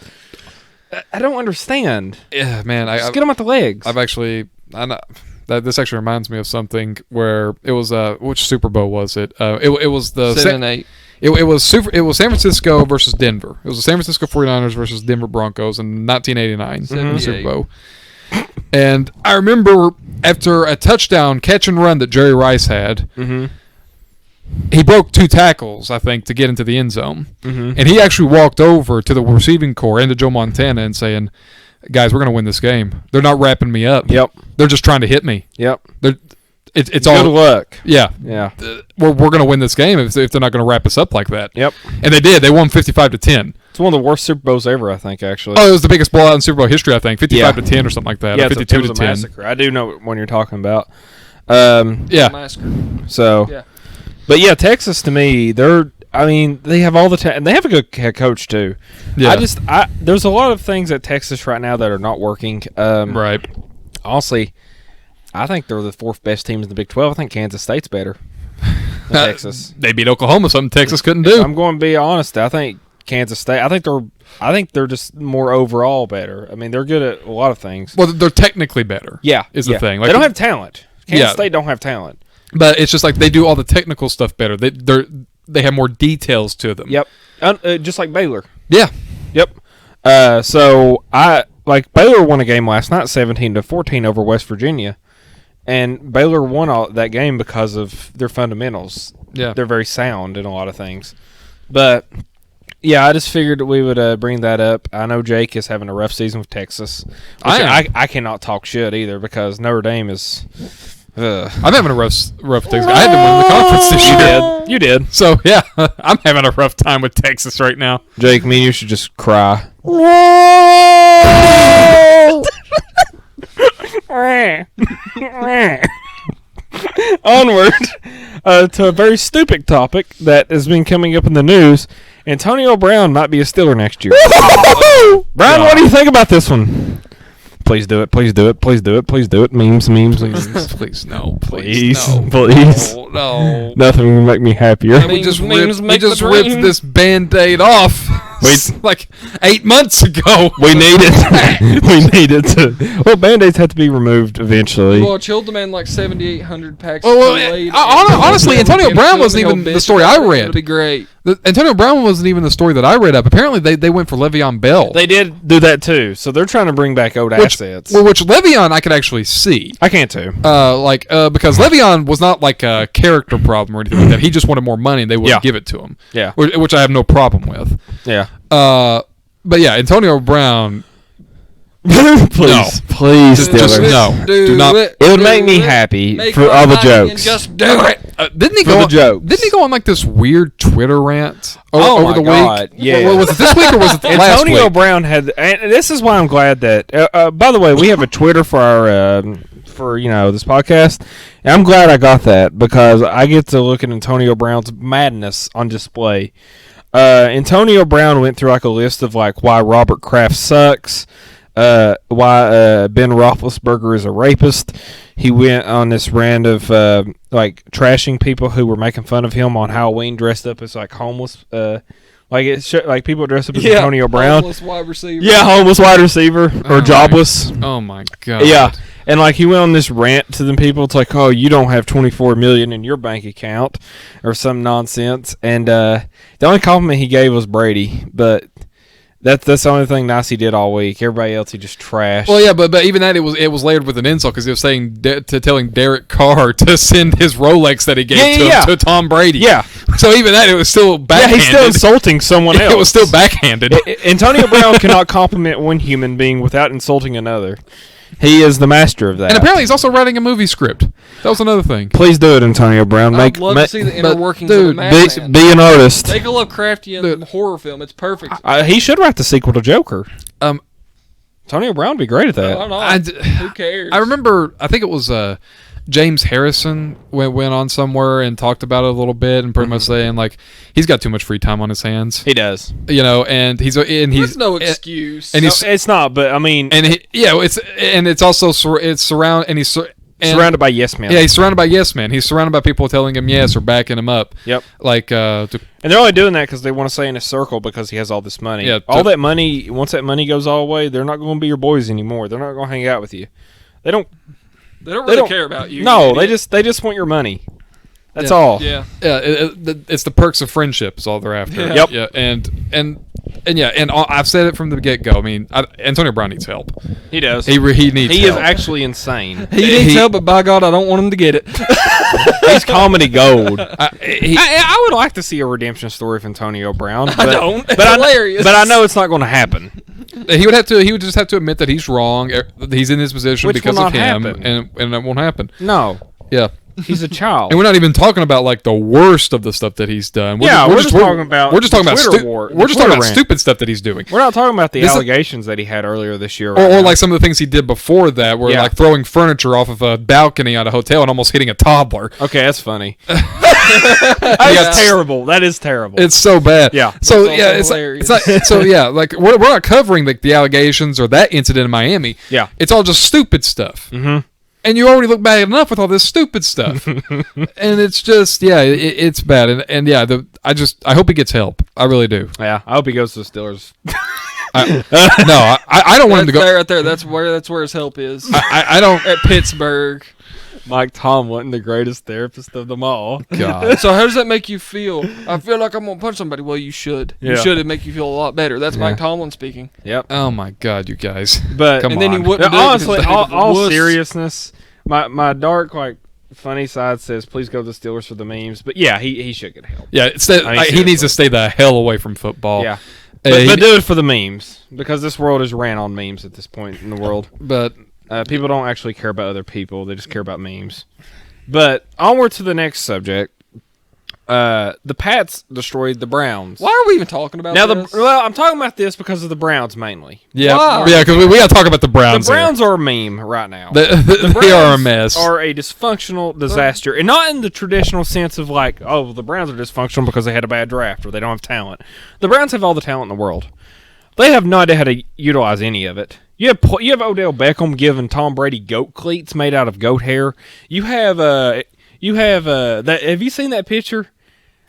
I don't understand. Yeah, man. Just get them at the legs. I've actually, I know that this actually reminds me of something where it was which Super Bowl was it? It was the 7-8. It was San Francisco versus Denver. It was the San Francisco 49ers versus Denver Broncos in 1989 Mhm. Super Bowl. And I remember after a touchdown catch and run that Jerry Rice had, Mm-hmm. he broke 2 tackles, I think, to get into the end zone. Mm-hmm. And he actually walked over to the receiving corps and to Joe Montana and saying, "Guys, we're going to win this game. They're not wrapping me up. Yep. They're just trying to hit me. Yep. It's Good all luck. yeah. Yeah. We're going to win this game if they're not going to wrap us up like that." Yep. And they did. They won 55-10. It's one of the worst Super Bowls ever, I think, actually. Oh, it was the biggest blowout in Super Bowl history, I think. 55-10 Yeah. or something like that. yeah, or it was 52 a to 10. massacre. I do know what one you're talking about. Yeah. Massacre. So, Yeah. but yeah, Texas to me, they have all the and they have a good head coach too. Yeah. There's a lot of things at Texas right now that are not working. Right. Honestly, I think they're the 4th best teams in the Big 12. I think Kansas State's better than Texas. They beat Oklahoma, something Texas couldn't do. I'm going to be honest. I think Kansas State. I think they're just more overall better. I mean, they're good at a lot of things. Well, they're technically better. Yeah, is the thing. Like, they don't have talent. Kansas Yeah. State don't have talent. But it's just like they do all the technical stuff better. They have more details to them. Yep, just like Baylor. Yeah. Yep. So Baylor won a game last night, 17-14 over West Virginia, and Baylor won that game because of their fundamentals. Yeah. They're very sound in a lot of things. But yeah, I just figured that we would bring that up. I know Jake is having a rough season with Texas. Which I cannot talk shit either because Notre Dame is. I'm having a rough Texas. I had to win the conference this year. You did. So, yeah, I'm having a rough time with Texas right now. Jake, me and you should just cry. Onward to a very stupid topic that has been coming up in the news. Antonio Brown might be a Steeler next year. Brian, what do you think about this one? Please do it. Please do it. Please do it. Please do it. Memes. Please, no. Please. No. Please. No. Nothing will make me happier. We just Memes make the ripped dream. this Band-Aid off. Like 8 months ago. We need it. We need it to. Well, Band-Aids have to be removed eventually. Well, chilled the man like 7,800 packs. Well, of Kool-Aid. honestly, Antonio Brown wasn't even the story I read. It'll be great. Antonio Brown wasn't even the story that I read up. Apparently, they went for Le'Veon Bell. They did do that too, so they're trying to bring back old assets. Which Le'Veon I could actually see. I can too. Because Le'Veon was not like a character problem or anything like that. He just wanted more money and they wouldn't give it to him. Yeah. Which I have no problem with. Yeah. But yeah, Antonio Brown. Please, please, Just Steelers. no. Do not. It would make me happy for all the jokes. Just do it. Didn't he For go? the On, jokes. Didn't he go on like this weird Twitter rant over my the God, week? yeah. Well, was it this week or was it last Antonio week? Brown had, and this is why I'm glad that. By the way, we have a Twitter for our this podcast, and I'm glad I got that because I get to look at Antonio Brown's madness on display. Antonio Brown went through like a list of like why Robert Kraft sucks. why Ben Roethlisberger is a rapist. He went on this rant of like trashing people who were making fun of him on Halloween, dressed up as like homeless, like people dressed up as Antonio Brown. Homeless wide receiver. Yeah, homeless wide receiver or jobless. Oh my god. Yeah. And like he went on this rant to them people. It's like, oh, you don't have $24 million in your bank account, or some nonsense. And the only compliment he gave was Brady, but that's the only thing nice he did all week. Everybody else he just trashed. Well, yeah, but even that it was layered with an insult because he was saying telling Derek Carr to send his Rolex that he gave to Tom Brady. Yeah. So even that it was still backhanded. Yeah, he's still insulting someone else. It was still backhanded. Antonio Brown cannot compliment one human being without insulting another. He is the master of that. And apparently he's also writing a movie script. That was another thing. Please do it, Antonio Brown. I'd love to see the inner workings of the madman. Be an artist. Take a Lovecraftian horror film. It's perfect. He should write the sequel to Joker. Antonio Brown would be great at that. I don't know. Who cares? I remember, I think it was James Harrison went on somewhere and talked about it a little bit and pretty much saying like he's got too much free time on his hands. He does. You know, and he's There's no excuse. And No, it's not, but I mean, it's also surrounded by yes men. Yeah, he's surrounded by yes men. He's surrounded by people telling him yes or backing him up. Yep. Like and they're only doing that because they want to stay in a circle because he has all this money. Yeah. All that money. Once that money goes all away, they're not going to be your boys anymore. They're not going to hang out with you. They don't really care about you. No, they just want your money. That's all. Yeah. Yeah, it's the perks of friendship is all they're after. Yeah. Yep. Yeah, and I've said it from the get go. I mean, Antonio Brown needs help. He does. He needs. He help. is actually insane. He needs help, but by God, I don't want him to get it. He's comedy gold. I would like to see a redemption story of Antonio Brown. But, I don't. It's but hilarious. But I know it's not going to happen. He would just have to admit that he's wrong. He's in this position Which because will of not him, happen. and it won't happen. No, Yeah. he's a child. And we're not even talking about like the worst of the stuff that he's done. We're just talking about. We're just talking about Twitter war- we're just talking Twitter about rant. stupid stuff that he's doing. We're not talking about the This is- allegations that he had earlier this year. Or like some of the things he did before that, where Yeah. like throwing furniture off of a balcony at a hotel and almost hitting a toddler. Okay, that's funny. That's terrible. That is terrible. It's so bad. Yeah. So That's yeah, also it's hilarious. like so yeah, like we're not covering like the allegations or that incident in Miami. Yeah. It's all just stupid stuff. Mhm. And you already look bad enough with all this stupid stuff. And it's just it's bad. And yeah, I hope he gets help. I really do. Yeah, I hope he goes to the Steelers. I don't want him to go. There, right there. That's where his help is. I don't. At Pittsburgh. Mike Tomlin, the greatest therapist of them all. God. So how does that make you feel? I feel like I'm gonna punch somebody. Well, you should. You Yeah. should. It make you feel a lot better. That's Mike Tomlin speaking. Yep. Oh my God, you guys. But Come And then he on. wouldn't. But do it honestly, because all, he all was- seriousness, my dark funny side says please go to the Steelers for the memes. But yeah, he should get help. Yeah, he needs to stay the hell away from football. Yeah. He- But do it for the memes because this world is ran on memes at this point in the world. but People don't actually care about other people; they just care about memes. But onward to the next subject. The Pats destroyed the Browns. Why are we even talking about Now this? I'm talking about this because of the Browns mainly. yeah, Why? yeah, because we got to talk about the The Browns. Browns are a meme right now. here. They are a mess. Are a dysfunctional disaster, and not in the traditional sense of like, oh, the Browns are dysfunctional because they had a bad draft or they don't have talent. The Browns have all the talent in the world. They have no idea how to utilize any of it. You have Odell Beckham giving Tom Brady goat cleats made out of goat hair. You have that. Have you seen that picture?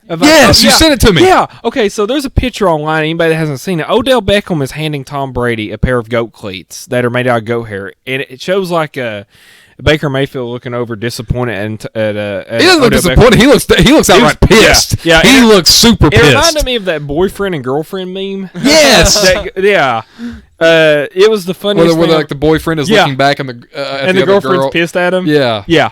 Yes, you sent it to me. Yeah. Okay, so there's a picture online. Anybody that hasn't seen it, Odell Beckham is handing Tom Brady a pair of goat cleats that are made out of goat hair, and it shows like Baker Mayfield looking over disappointed at He doesn't look Odell disappointed. He looks outright pissed. Yeah, he and looks super It pissed. reminded me of that boyfriend and girlfriend meme. Yes. Yeah. It was the funniest where thing. like the boyfriend is Yeah. looking back and the and the other girlfriend's girl. pissed at him. Yeah. Yeah.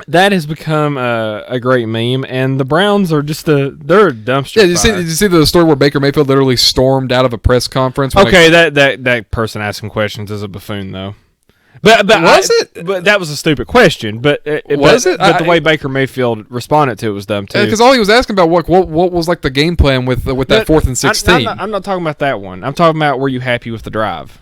That has become a great meme, and the Browns are they're a dumpster Yeah, fire. did you see the story where Baker Mayfield literally stormed out of a press conference? when, Okay, that person asking questions is a buffoon, though. But Was it? But that was a stupid question. But Was it? But the way Baker Mayfield responded to it was dumb too. Because all he was asking about what was like the game plan with that But 4th and 16. I'm not talking about that one. I'm talking about were you happy with the drive?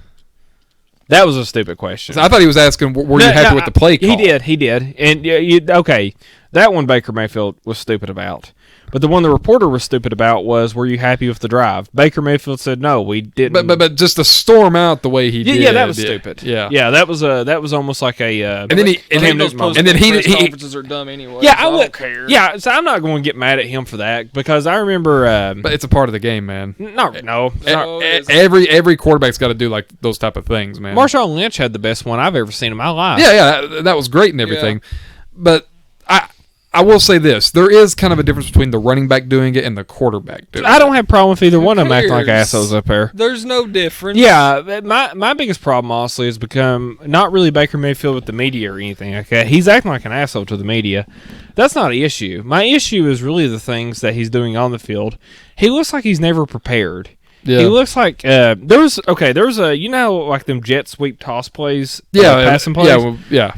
That was a stupid question. I thought he was asking, were you happy with the play call? He did, and okay, that one Baker Mayfield was stupid about. But the one the reporter was stupid about was, were you happy with the drive? Baker Mayfield said, no, we didn't. But just to storm out the way he did. Yeah, that was stupid. Yeah. that was almost like a. And then he Those and then he conferences are dumb anyway. Yeah, so I would. don't care. Yeah, so I'm not going to get mad at him for that because I remember. but it's a part of the game, man. No. Oh, it is. Every quarterback's got to do like those type of things, man. Marshawn Lynch had the best one I've ever seen in my life. Yeah, that was great and everything. But I will say this: there is kind of a difference between the running back doing it and the quarterback doing it. I don't have a problem with either one of them acting like cares? assholes up there. There's no difference. Yeah, my biggest problem, honestly, has become not really Baker Mayfield with the media or anything like that. He's acting like an asshole to the media. That's not an issue. My issue is really the things that he's doing on the field. He looks like he's never prepared. Yeah. He looks like there was a you know like them jet sweep toss plays, passing plays. Yeah.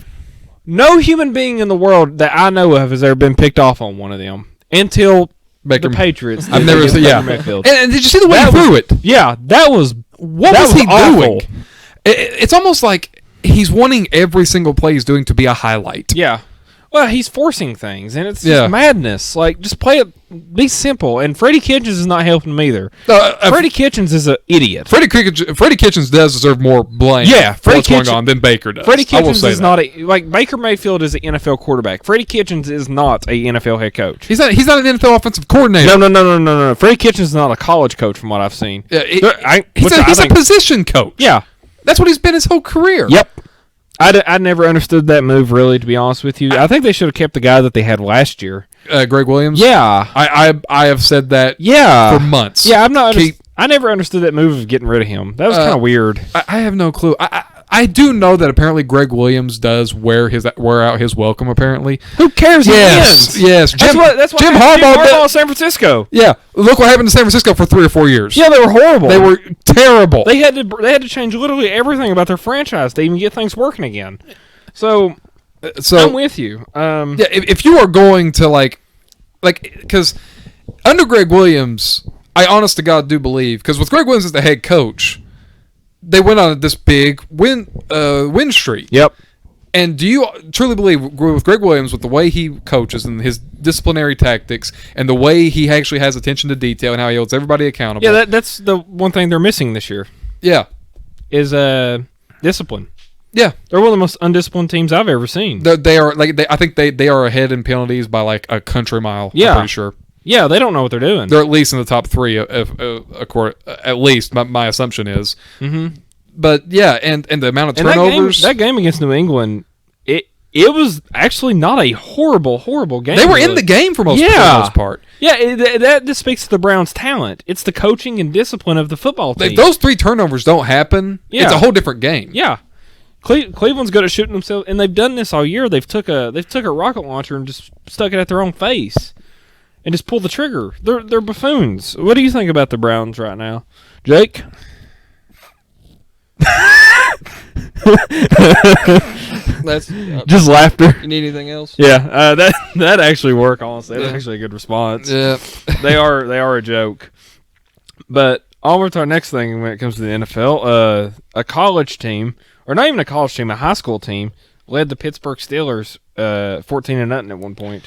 No human being in the world that I know of has ever been picked off on one of them until Baker, the Patriots. I've never seen. Yeah. Mayfield. And did you see the way That he threw it? Yeah, that was What that was he awful. doing? It's almost like he's wanting every single play he's doing to be a highlight. Yeah. Well, he's forcing things, and it's Yeah. just madness. Like, just play it, be simple. And Freddie Kitchens is not helping him either. Freddie Kitchens is an idiot. Freddie Kitchens does deserve more blame. Yeah, for Freddie what's going Kitchen- on than Baker does. Freddie I will Kitchens say is that. not like Baker Mayfield is an NFL quarterback. Freddie Kitchens is not a NFL head coach. He's not an NFL offensive coordinator. No. Freddie Kitchens is not a college coach, from what I've seen. Yeah, Which I he's a think- position coach. Yeah. That's what he's been his whole career. Yep. I never understood that move, really, to be honest with you. I think they should have kept the guy that they had last year. Greg Williams. Yeah. I have said that Yeah. for months. Yeah, I'm not. Keep- I never understood that move of getting rid of him. That was kind of weird. I have no clue. I do know that apparently Greg Williams does wear out his welcome. Apparently, Who cares? He yes, wins. yes. That's what Jim happened to Harbaugh. Jim Harbaugh in San Francisco. Yeah, look what happened to San Francisco for 3 or 4 years. Yeah, they were horrible. They were terrible. They had to change literally everything about their franchise to even get things working again. So I'm with you. Yeah, if you are going to like, because under Greg Williams, I honest to God do believe, because with Greg Williams as the head coach, they went on this big win streak. Yep. And do you truly believe with Greg Williams, with the way he coaches and his disciplinary tactics and the way he actually has attention to detail and how he holds everybody accountable? Yeah, that's the one thing they're missing this year yeah, is discipline. yeah. They're one of the most undisciplined teams I've ever seen. They are like I think they are ahead in penalties by like a country mile. Yeah. I'm pretty sure. Yeah, they don't know what they're doing. They're at least in the top 3, at least my assumption is. Mm-hmm. But yeah, and the amount of And turnovers. that game against New England, it was actually not a horrible game. they were really. in the game for most, Yeah. for the most part. Yeah, that just speaks to the Browns' talent. It's the coaching and discipline of the football team. If those 3 turnovers don't happen, Yeah. it's a whole different game. Yeah, Cleveland's good at shooting themselves, and they've done this all year. They've took a rocket launcher and just stuck it at their own face, and just pulled the trigger. They're buffoons. What do you think about the Browns right now, Jake? That's. Just laughter. You need anything else? Yeah, that actually worked. Honestly, that's actually a good response. Yeah. They are a joke. But on to our next thing when it comes to the NFL. A college team, or not even a college team, a high school team, led the Pittsburgh Steelers 14-0 at one point.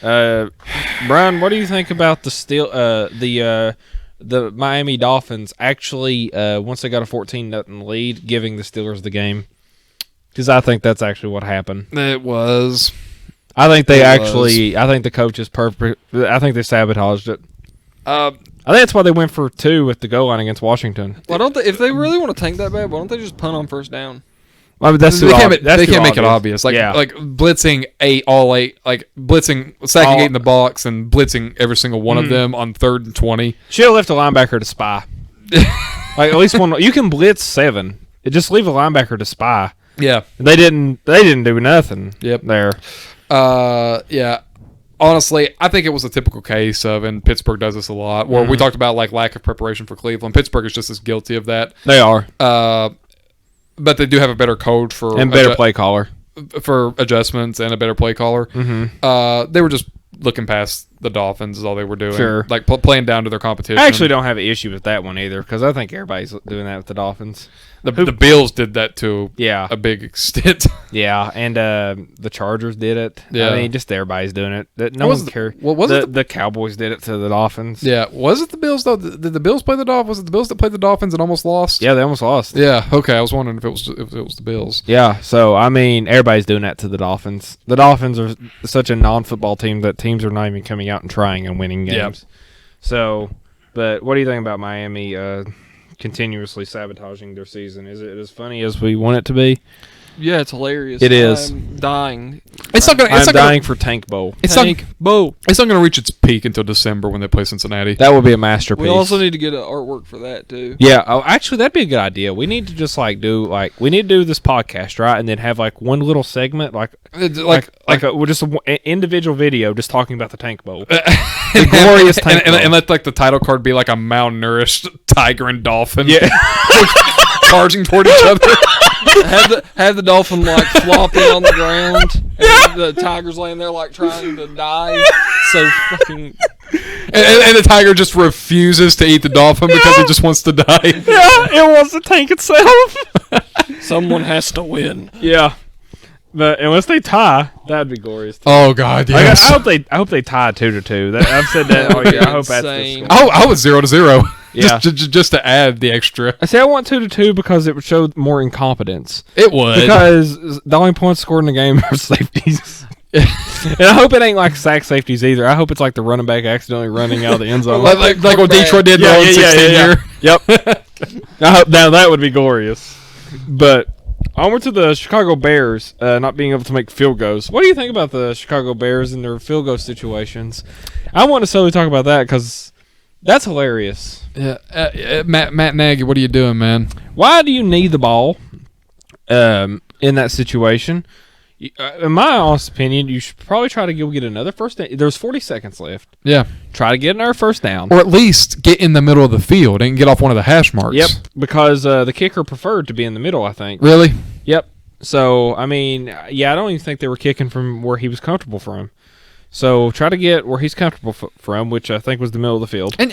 Brian, what do you think about the Miami Dolphins actually once they got a 14-0 lead, giving the Steelers the game? Because I think that's actually what happened. It was. I think I think the coach is perfect. I think they sabotaged it. I think that's why they went for 2 at the goal line against Washington. Why don't they? If they really want to tank that bad, why don't they just punt on first down? I mean, They can't make it obvious. Like blitzing 8, all 8, like blitzing, sacking 8 in the box and blitzing every single one of them on 3rd and 20. Should have left a linebacker to spy. Like at least one. You can blitz 7. Just leave a linebacker to spy. Yeah. They didn't do nothing. Yep. There. Yeah. Honestly, I think it was a typical case of, and Pittsburgh does this a lot, where we talked about like lack of preparation for Cleveland. Pittsburgh is just as guilty of that. They are. But they do have a better coach And better play caller. for adjustments and a better play caller. Mm-hmm. They were just looking past the Dolphins is all they were doing. Sure. Like playing down to their competition. I actually don't have an issue with that one either because I think everybody's doing that with the Dolphins. The Bills did that to Yeah, a big extent. yeah, and the Chargers did it. Yeah. I mean, just everybody's doing it. No Was one it- cares. what was it The Cowboys did it to the Dolphins. Yeah, was it the Bills though? Did the Bills play the Dolphins? Was it the Bills that played the Dolphins and almost lost? Yeah, they almost lost. Yeah. Okay, I was wondering if it was the Bills. Yeah, so I mean, everybody's doing that to the Dolphins. The Dolphins are such a non-football team that teams are not even coming out and trying and winning games. So, but what do you think about Miami continuously sabotaging their season? Is it as funny as we want it to be? Yeah, it's hilarious. It is. I'm dying. It's not gonna. I'm It's not dying gonna, for Tank Bowl. It's Tank Bo. It's not going to reach its peak until December when they play Cincinnati. That would be a masterpiece. We also need to get an artwork for that too. Yeah, oh, actually, that'd be a good idea. We need to just we need to do this podcast, right, and then have like one little segment, like just an individual video, just talking about the Tank Bowl, the glorious Tank Bowl, and let like the title card be like a malnourished tiger and dolphin, charging toward each other. have the dolphin like flopping on the ground, and the tiger's laying there like trying to die. So fucking. And the tiger just refuses to eat the dolphin because it just wants to die. Yeah, it wants to tank itself. Someone has to win. Yeah, but unless they tie, that'd be glorious. Too. Oh God, Like, yes. I hope they tie 2-2. I've said that all year. I hope that's the Insane. score. I was 0-0. Yeah. just to add the extra. I say I want 2-2 because it would show more incompetence. It would. Because the only points scored in the game are safeties. And I hope it ain't like sack safeties either. I hope it's like the running back accidentally running out of the end zone. like what Detroit did in the 16 year. Yep. I hope now that would be glorious. But onward to the Chicago Bears not being able to make field goals. What do you think about the Chicago Bears and their field goal situations? I want to solely talk about that because that's hilarious. Yeah, Matt Nagy, what are you doing, man? Why do you need the ball in that situation? In my honest opinion, you should probably try to go get another first down. There's 40 seconds left. Yeah, Try to get another first down. or at least get in the middle of the field and get off one of the hash marks. Yep, because the kicker preferred to be in the middle, I think. Really? Yep. So, I mean, yeah, I don't even think they were kicking from where he was comfortable from. So, try to get where he's comfortable from, which I think was the middle of the field. And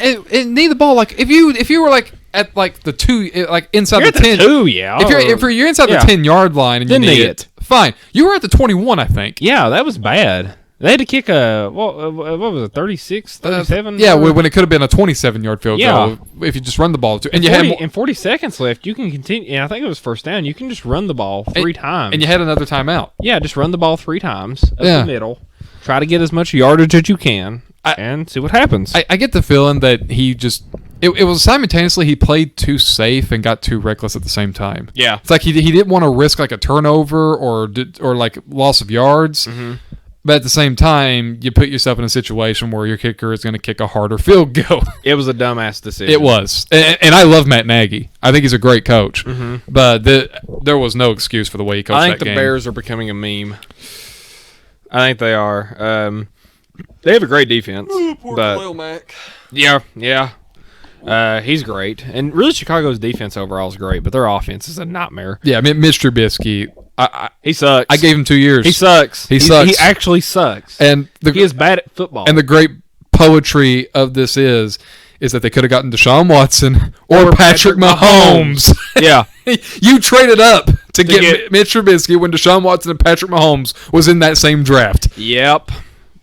need the ball like if you were like at like the 2 like inside You're the at 10. the 2, yeah. If you're inside Yeah. the 10-yard line and Then you need need it, fine. You were at the 21, I think. Yeah, that was bad. They had to kick what was it, 36, 37? Yeah, when it could have been a 27-yard field Yeah. goal if you just run the ball to. And you 40, had and 40 seconds left, you can continue. And I think it was first down. You can just run the ball three times. and you had another timeout. Yeah, just run the ball 3 times up Yeah. the middle. Try to get as much yardage as you can and see what happens. I get the feeling that he just it was simultaneously he played too safe and got too reckless at the same time. Yeah. It's like he didn't want to risk like a turnover or like loss of yards. Mm-hmm. But at the same time, you put yourself in a situation where your kicker is going to kick a harder field goal. It was a dumbass decision. It was. And I love Matt Nagy. I think he's a great coach. Mm-hmm. But there was no excuse for the way he coached I think that the game. Bears are becoming a meme. I think they are. They have a great defense. Poor but Khalil Mack. yeah. He's great. And really, Chicago's defense overall is great, but their offense is a nightmare. Yeah, I mean, Mitch Trubisky, He sucks. I gave him 2 years. He sucks. He sucks. He actually sucks. And He is bad at football. And the great poetry of this is that they could have gotten Deshaun Watson or Patrick Mahomes. yeah. You traded up to get get- Mitch Trubisky when Deshaun Watson and Patrick Mahomes was in that same draft. Yep.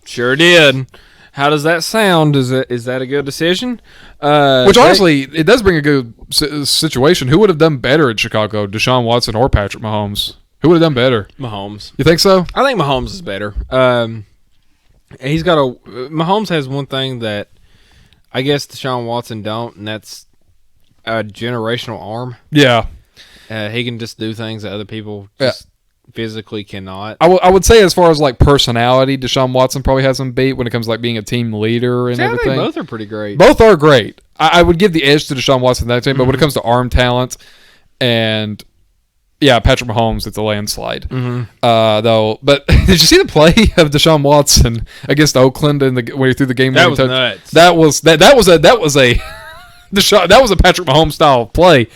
Sure did. How does that sound? Is that a good decision? Which honestly, it does bring a good situation. Who would have done better in Chicago, Deshaun Watson or Patrick Mahomes? Who would have done better? Mahomes. You think so? I think Mahomes is better. Mahomes has one thing that I guess Deshaun Watson don't, and that's a generational arm. Yeah. He can just do things that other people just physically cannot. I would say as far as like personality, Deshaun Watson probably has him beat when it comes to like being a team leader and See, I think everything. both are pretty great. Both are great. I would give the edge to Deshaun Watson that team, but when it comes to arm talent and Patrick Mahomes, it's a landslide. Though, but did you see the play of Deshaun Watson against Oakland when he threw the game? That was nuts. That was a Patrick Mahomes style play.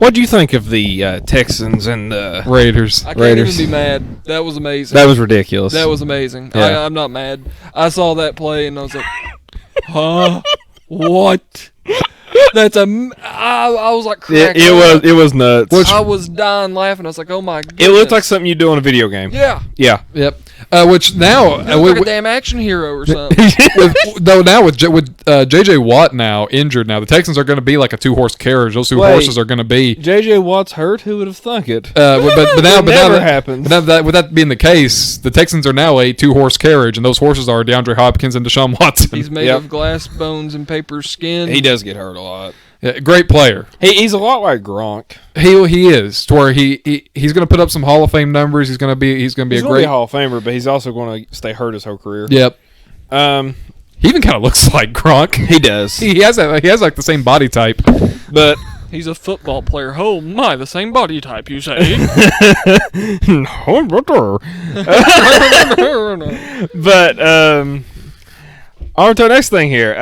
What do you think of the Texans and the Raiders. I can't Raiders. even be mad. That was amazing. That was ridiculous. That was amazing. Yeah. I'm not mad. I saw that play and I was like, huh? What? That's I was like cracking up. it was nuts. I was dying laughing. I was like, oh my goodness. It looked like something you do in a video game. Yeah. Yeah. Yep. Which now Like a damn action hero or something. with J.J. Watt now injured, now the Texans are going to be like a 2-horse carriage. Those two Wait. horses are going to be. J.J. Watt's hurt. Who would have thunk it? But now, never that happens. But now that, with that being the case, the Texans are now a 2-horse carriage, and those horses are DeAndre Hopkins and Deshaun Watson. He's made Yep. of glass, bones, and paper skin. He does get hurt a lot. Yeah, great player. He's a lot like Gronk. He is to where he's going to put up some Hall of Fame numbers. He's going to be a He's going to great be a Hall of Famer, but he's also going to stay hurt his whole career. Yep. He He even kind of looks like Gronk. does. He has like the same body type. But He's a football player. Oh my, the same body type, you say? But on to our next thing here.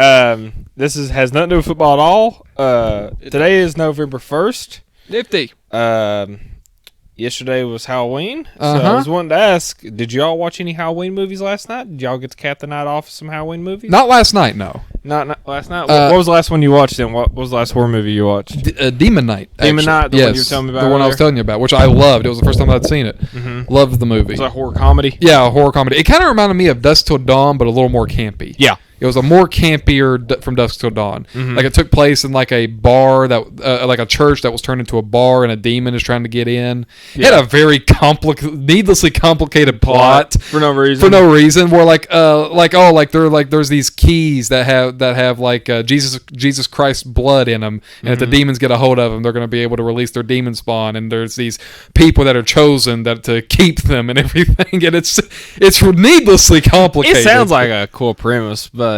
This has nothing to do with football at all. Today is November 1st. Nifty. Yesterday was Halloween. So I Uh-huh. was wanting to ask, did y'all watch any Halloween movies last night? Did y'all get to cap the night off with some Halloween movies? Not last night, no. Not last night. What was the last one you watched then? What was the last horror movie you watched? Demon Knight. Demon actually. Knight, the yes, one you were telling me about the one I was earlier? telling you about, which I loved. It was the first time I'd seen it. Loved the movie. It's a horror comedy. Yeah, a horror comedy. It kind of reminded me of Dusk Till Dawn, but a little more campy. Yeah. It was a more campier from Dusk Till Dawn. Like it took place in like a bar that, like a church that was turned into a bar, and a demon is trying to get in. It had a very needlessly complicated plot For no reason. For no reason. Where there's these keys that have like Jesus Christ's blood in them, and if the demons get a hold of them, they're going to be able to release their demon spawn. And there's these people that are chosen to keep them and everything. And it's needlessly complicated. It sounds like a cool premise, but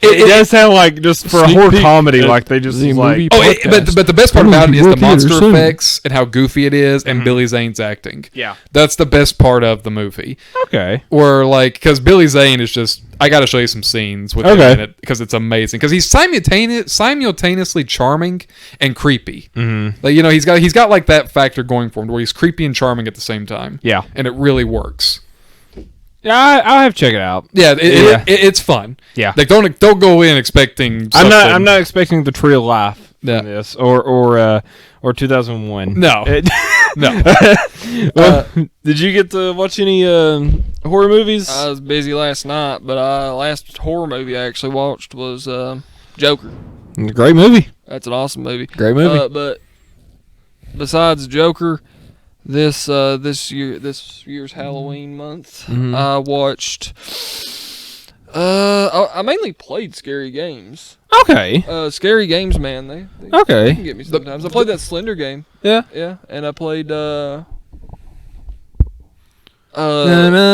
it does sound like just for a Sneak horror peek comedy, at like they just the like. movie. But the best part Coming about to it is the your theater monster soon. effects and how goofy it is, and Billy Zane's acting. Yeah. That's the best part of the movie. Okay. Where because Billy Zane is just, I got to show you some scenes with him Okay. in it because it's amazing. Because he's simultaneously charming and creepy. Mm-hmm. Like he's got like that factor going for him where he's creepy and charming at the same time. Yeah. and it really works. Yeah, I'll have to check it out. Yeah, Yeah. it's fun. Yeah. Like don't go in expecting. I'm not expecting the Tree of Life Yeah. in this or 2001. No. No. Well, did you get to watch any horror movies? I was busy last night, but last horror movie I actually watched was Joker. Great movie. That's an awesome movie. Great movie. But besides Joker, this year's Halloween month, Mm-hmm. I watched. I mainly played scary games. Okay. Scary games, man. They Okay. can get me sometimes. I played that Slender game. Yeah. Yeah, and I played Na,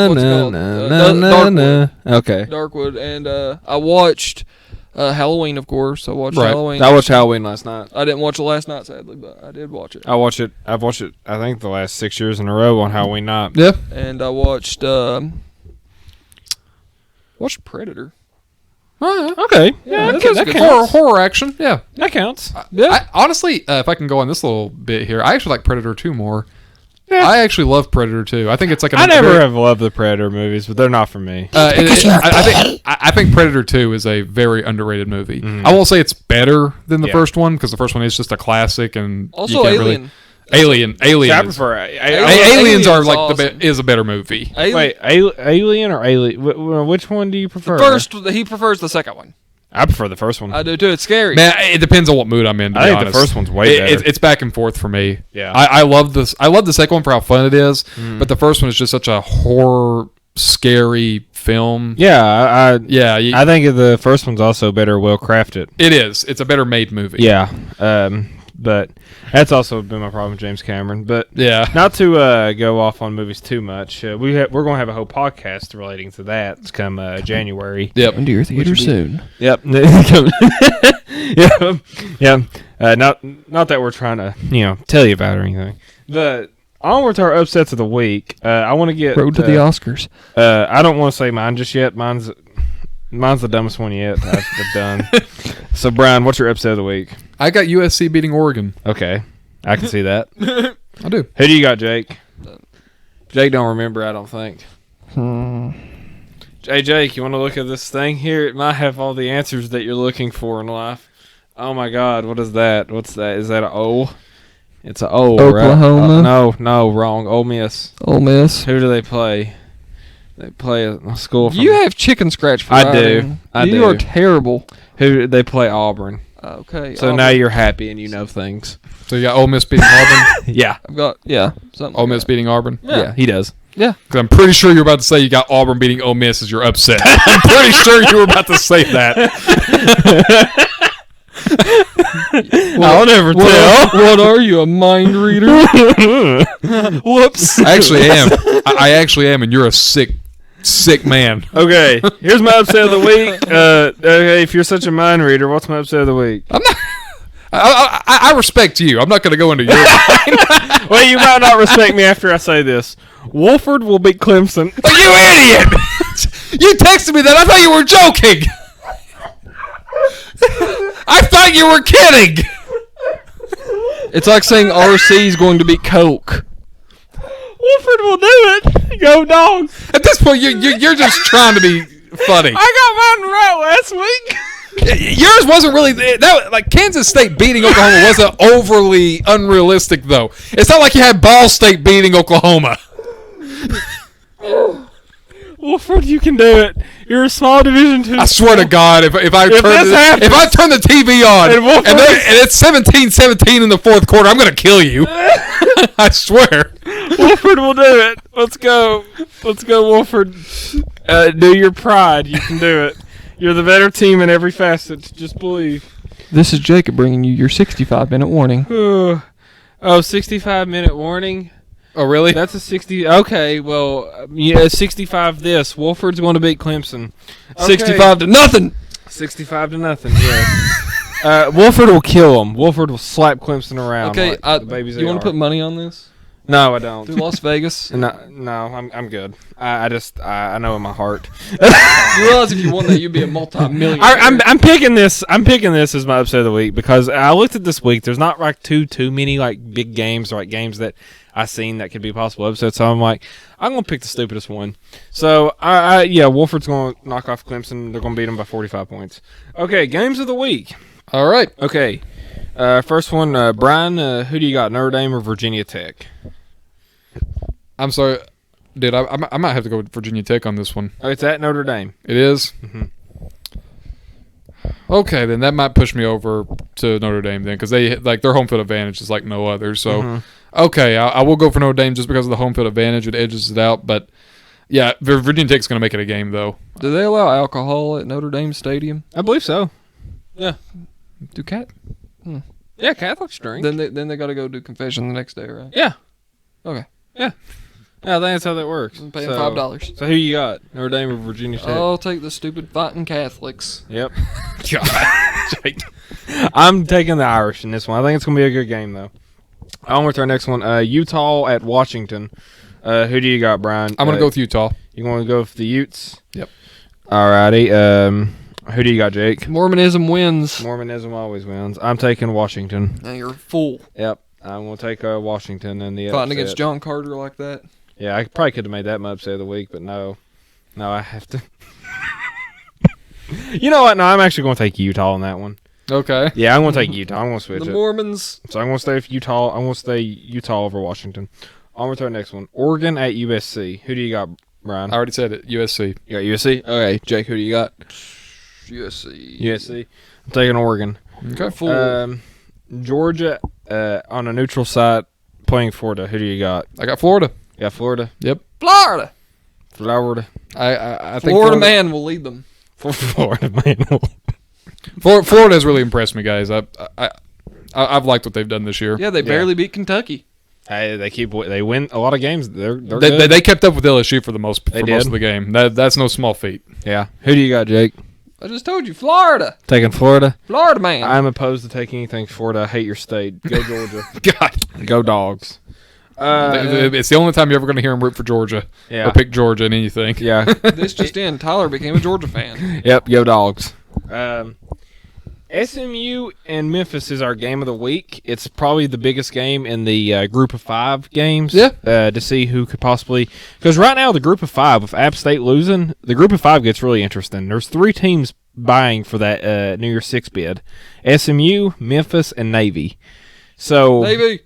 what's it called? Darkwood. Okay. Darkwood, and I watched Halloween, of course. I watched Right. Halloween. I watched Halloween last night. I didn't watch it last night, sadly, but I did watch it. I've watched it. I think the last 6 years in a row on Halloween night. Yeah. And I watched Predator. Okay. Yeah, that's that good. counts. Horror action. Yeah. That counts. I, honestly, if I can go on this little bit here, I actually like Predator 2 more. Yeah. I actually love Predator 2. I think it's like I never have loved the Predator movies, but they're not for me. I think Predator 2 is a very underrated movie. Mm-hmm. I won't say it's better than the Yeah. first one because the first one is just a classic, and Also, you can't Alien. Alien. I is- prefer Aliens are Alien's like awesome. is a better movie. Wait, Alien or Alien? Which one do you prefer? First, he prefers the second one. I prefer the first one. I do too. It's scary. Man, it depends on what mood I'm in. To I be think the honest. first one's way better. It's back and forth for me. Yeah. I love this. I love the second one for how fun it is, but the first one is just such a horror, scary film. Yeah, Yeah, I think the first one's also better, well crafted. it is. It's a better made movie. Yeah, but that's also been my problem with James Cameron. But Yeah. not to go off on movies too much, we're going to have a whole podcast relating to that come January. Yep. Into your theater soon. Yep. yeah. Yeah. Not that we're trying to tell you about it or anything, but onward to our upsets of the week. I want to get Road to the Oscars. I don't want to say mine just yet. Mine's the dumbest one yet I've done. So Brian, what's your upset of the week? I got USC beating Oregon. Okay. I can see that. I do. Who do you got, Jake? Jake don't remember, I don't think. Hey, Jake, you want to look at this thing here? It might have all the answers that you're looking for in life. Oh, my God. What is that? What's that? Is that an O? It's an O, Oklahoma? Right? No, wrong. Ole Miss. Ole Miss. Who do they play? They play a school from... You have chicken scratch for I do. writing. I You do. are terrible. Who they play Auburn. Okay. So now you're happy and you know things. So you got Ole Miss beating Auburn. Yeah. I've got, something. Ole Miss beating Auburn. Yeah, he does. Yeah. Because I'm pretty sure you're about to say you got Auburn beating Ole Miss as you're upset. I'm pretty sure you were about to say that. I'll never What are you, a mind reader? Whoops. I actually am. I actually am, and you're a sick man. Okay, here's my upset of the week. Okay, if you're such a mind reader, what's my upset of the week? I'm not. I respect you. I'm not going to go into your mind. Well, you might not respect me after I say this. Wolford will beat Clemson. You idiot! You texted me that. I thought you were joking. I thought you were kidding. It's like saying RC is going to beat Coke. Wolford will do it. Go Dogs. At this point, you're just trying to be funny. I got mine right last week. Yours wasn't really that. Like Kansas State beating Oklahoma wasn't overly unrealistic, though. It's not like you had Ball State beating Oklahoma. Wolford, you can do it. You're a small Division II. I swear to God, if I turn the TV on and it's 17-17 in the fourth quarter, I'm gonna kill you. I swear. Wolford will do it. Let's go, Wolford. Do your pride. You can do it. You're the better team in every facet. Just believe. This is Jacob bringing you your 65-minute warning. 65-minute warning. Oh, really? That's a 60. Okay, well, 65 this. Wolford's going to beat Clemson. 65 to nothing. 65 to nothing, yeah. Wolford will kill him. Wolford will slap Clemson around. Okay, like the babies you want to put money on this? No, I don't. Through Las Vegas? No, I'm good. I know in my heart. You realize if you won that, you'd be a multi-millionaire. I'm picking this. I'm picking this as my upset of the week because I looked at this week. There's not like too many like big games or like games that I seen that could be possible upsets. So I'm like, I'm gonna pick the stupidest one. So Wolford's gonna knock off Clemson. They're gonna beat them by 45 points. Okay, games of the week. All right. Okay, first one, Brian. Who do you got? Notre Dame or Virginia Tech? I'm sorry, dude. I might have to go with Virginia Tech on this one. Oh, it's at Notre Dame. It is? Mhm. Okay, then that might push me over to Notre Dame then, because they like their home field advantage is like no other. So, okay, I will go for Notre Dame just because of the home field advantage. It edges it out, but yeah, Virginia Tech's going to make it a game though. Do they allow alcohol at Notre Dame Stadium? I believe so. Do cat? Yeah, Catholics drink. Then they got to go do confession the next day, right? Yeah. Okay. Yeah, I think that's how that works. I'm paying $5. So who you got? Notre Dame or Virginia Tech? I'll take the stupid fighting Catholics. Yep. I'm taking the Irish in this one. I think it's going to be a good game, though. On with our next one. Utah at Washington. Who do you got, Brian? I'm going to go with Utah. You want to go with the Utes? Yep. Alrighty. Who do you got, Jake? Mormonism wins. Mormonism always wins. I'm taking Washington. Now you're a fool. Yep. I'm going to take Washington in the Fighting upset. against John Carter like that. Yeah, I probably could have made that my upset of the week, but no. No, I have to. You know what? No, I'm actually going to take Utah on that one. Okay. Yeah, I'm going to take Utah. I'm going to switch The it. Mormons. So I'm going to stay with Utah. I'm going to stay Utah over Washington. On with our next one. Oregon at USC. Who do you got, Brian? I already said it. USC. You got USC? Okay, Jake, who do you got? USC. USC. I'm taking Oregon. Okay. Georgia on a neutral site playing Florida. Who do you got? I got Florida. You got Florida? Yep. Florida. Florida. I think Florida man will lead them. Florida, man. Florida has really impressed me, guys. I've liked what they've done this year. Yeah, they barely beat Kentucky. Hey, they win a lot of games. They're good. They kept up with LSU for most did. of the game. That's no small feat. Yeah. Who do you got, Jake? I just told you, Florida. Taking Florida. Florida man. I'm opposed to taking anything Florida. I hate your state. Go Georgia. God. Go Dogs. It's the only time you're ever going to hear him root for Georgia. Yeah. Or pick Georgia in anything. Yeah. This just in, Tyler became a Georgia fan. Yep. Go Dogs. SMU and Memphis is our game of the week. It's probably the biggest game in the group of 5 games. Yeah. To see who could possibly, because right now the group of 5 with App State losing, the group of 5 gets really interesting. There's 3 teams vying for that New Year's Six bid: SMU, Memphis, and Navy. So Navy.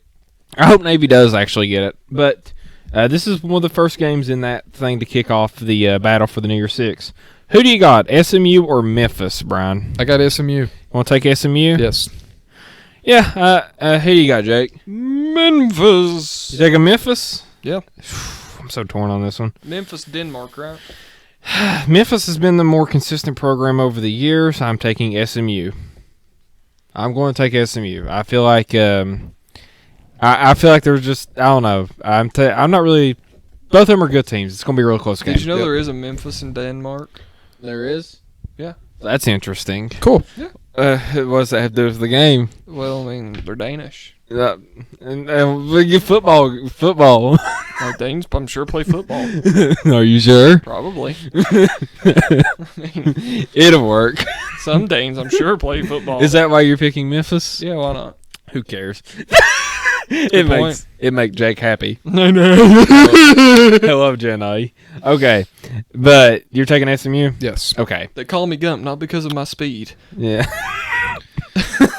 I hope Navy does actually get it, but this is one of the first games in that thing to kick off the battle for the New Year's Six. Who do you got, SMU or Memphis, Brian? I got SMU. Want to take SMU? Yes. Yeah. Who do you got, Jake? Memphis. You taking Memphis? Yeah. I'm so torn on this one. Memphis, Denmark, right? Memphis has been the more consistent program over the years. I'm taking SMU. I'm going to take SMU. I feel like I feel like there's just, I don't know. I'm not really. Both of them are good teams. It's going to be a real close game. Did you know there is a Memphis in Denmark? There is? Yeah. That's interesting. Cool. What does that have to do with the game? Well, I mean, they're Danish. We get football. Like Danes, I'm sure play football. Are you sure? Probably. I mean, It'll work. some Danes, I'm sure, play football. Is that why you're picking Memphis? Yeah, why not? Who cares? Good point. It makes Jake happy. No, no. I love Jenny. Okay, but you're taking SMU. Yes. Okay. They call me Gump, not because of my speed. Yeah.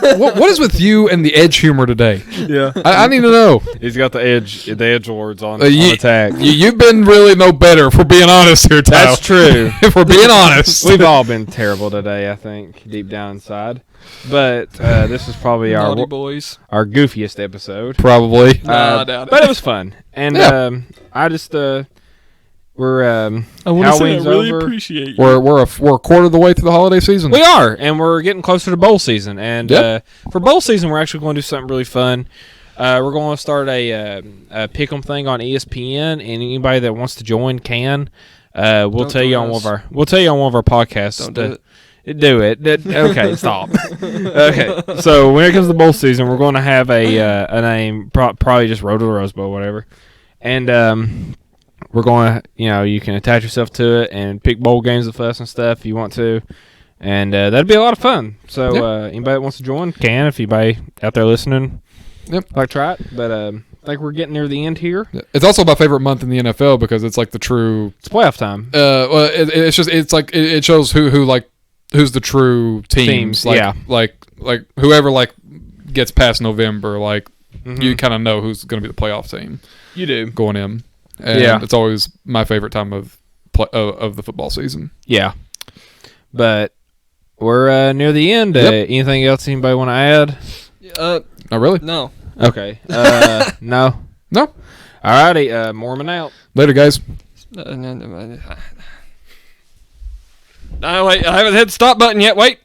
What is with you and the edge humor today? Yeah. I need to know. He's got the edge words on You- attack. You've been really no better, if we're being honest here, Tao. That's true. If we're being honest. We've all been terrible today, I think, deep down inside. But this is probably Naughty boys. our goofiest episode. Probably. Nah, I doubt it. But it was fun, and Yeah. I just we're I want to say I Halloween's really over. appreciate you. We're a quarter of the way through the holiday season. We are, and we're getting closer to bowl season. And Yep. for bowl season, we're actually going to do something really fun. We're going to start a pick'em thing on ESPN, and anybody that wants to join can. We'll Don't tell you join on one us. of our podcasts. Don't do it. Do it. Okay, stop. Okay, so when it comes to bowl season, we're going to have a name, probably just Road to the Rose Bowl, whatever. And we're going to, you can attach yourself to it and pick bowl games with us and stuff if you want to. And that'd be a lot of fun. So anybody that wants to join can. If anybody out there listening, like try it. But I think we're getting near the end here. It's also my favorite month in the NFL because it's like the true. It's playoff time. Well, it shows who's the true teams. Like, yeah. Like whoever gets past November, Mhm. you kind of know who's going to be the playoff team You do. going in. And Yeah. it's always my favorite time of the football season. Yeah. But we're near the end. Yep. Anything else anybody want to add? Not really. No. Okay. No. No. Alrighty. Mormon out. Later, guys. No, wait, I haven't hit the stop button yet. Wait.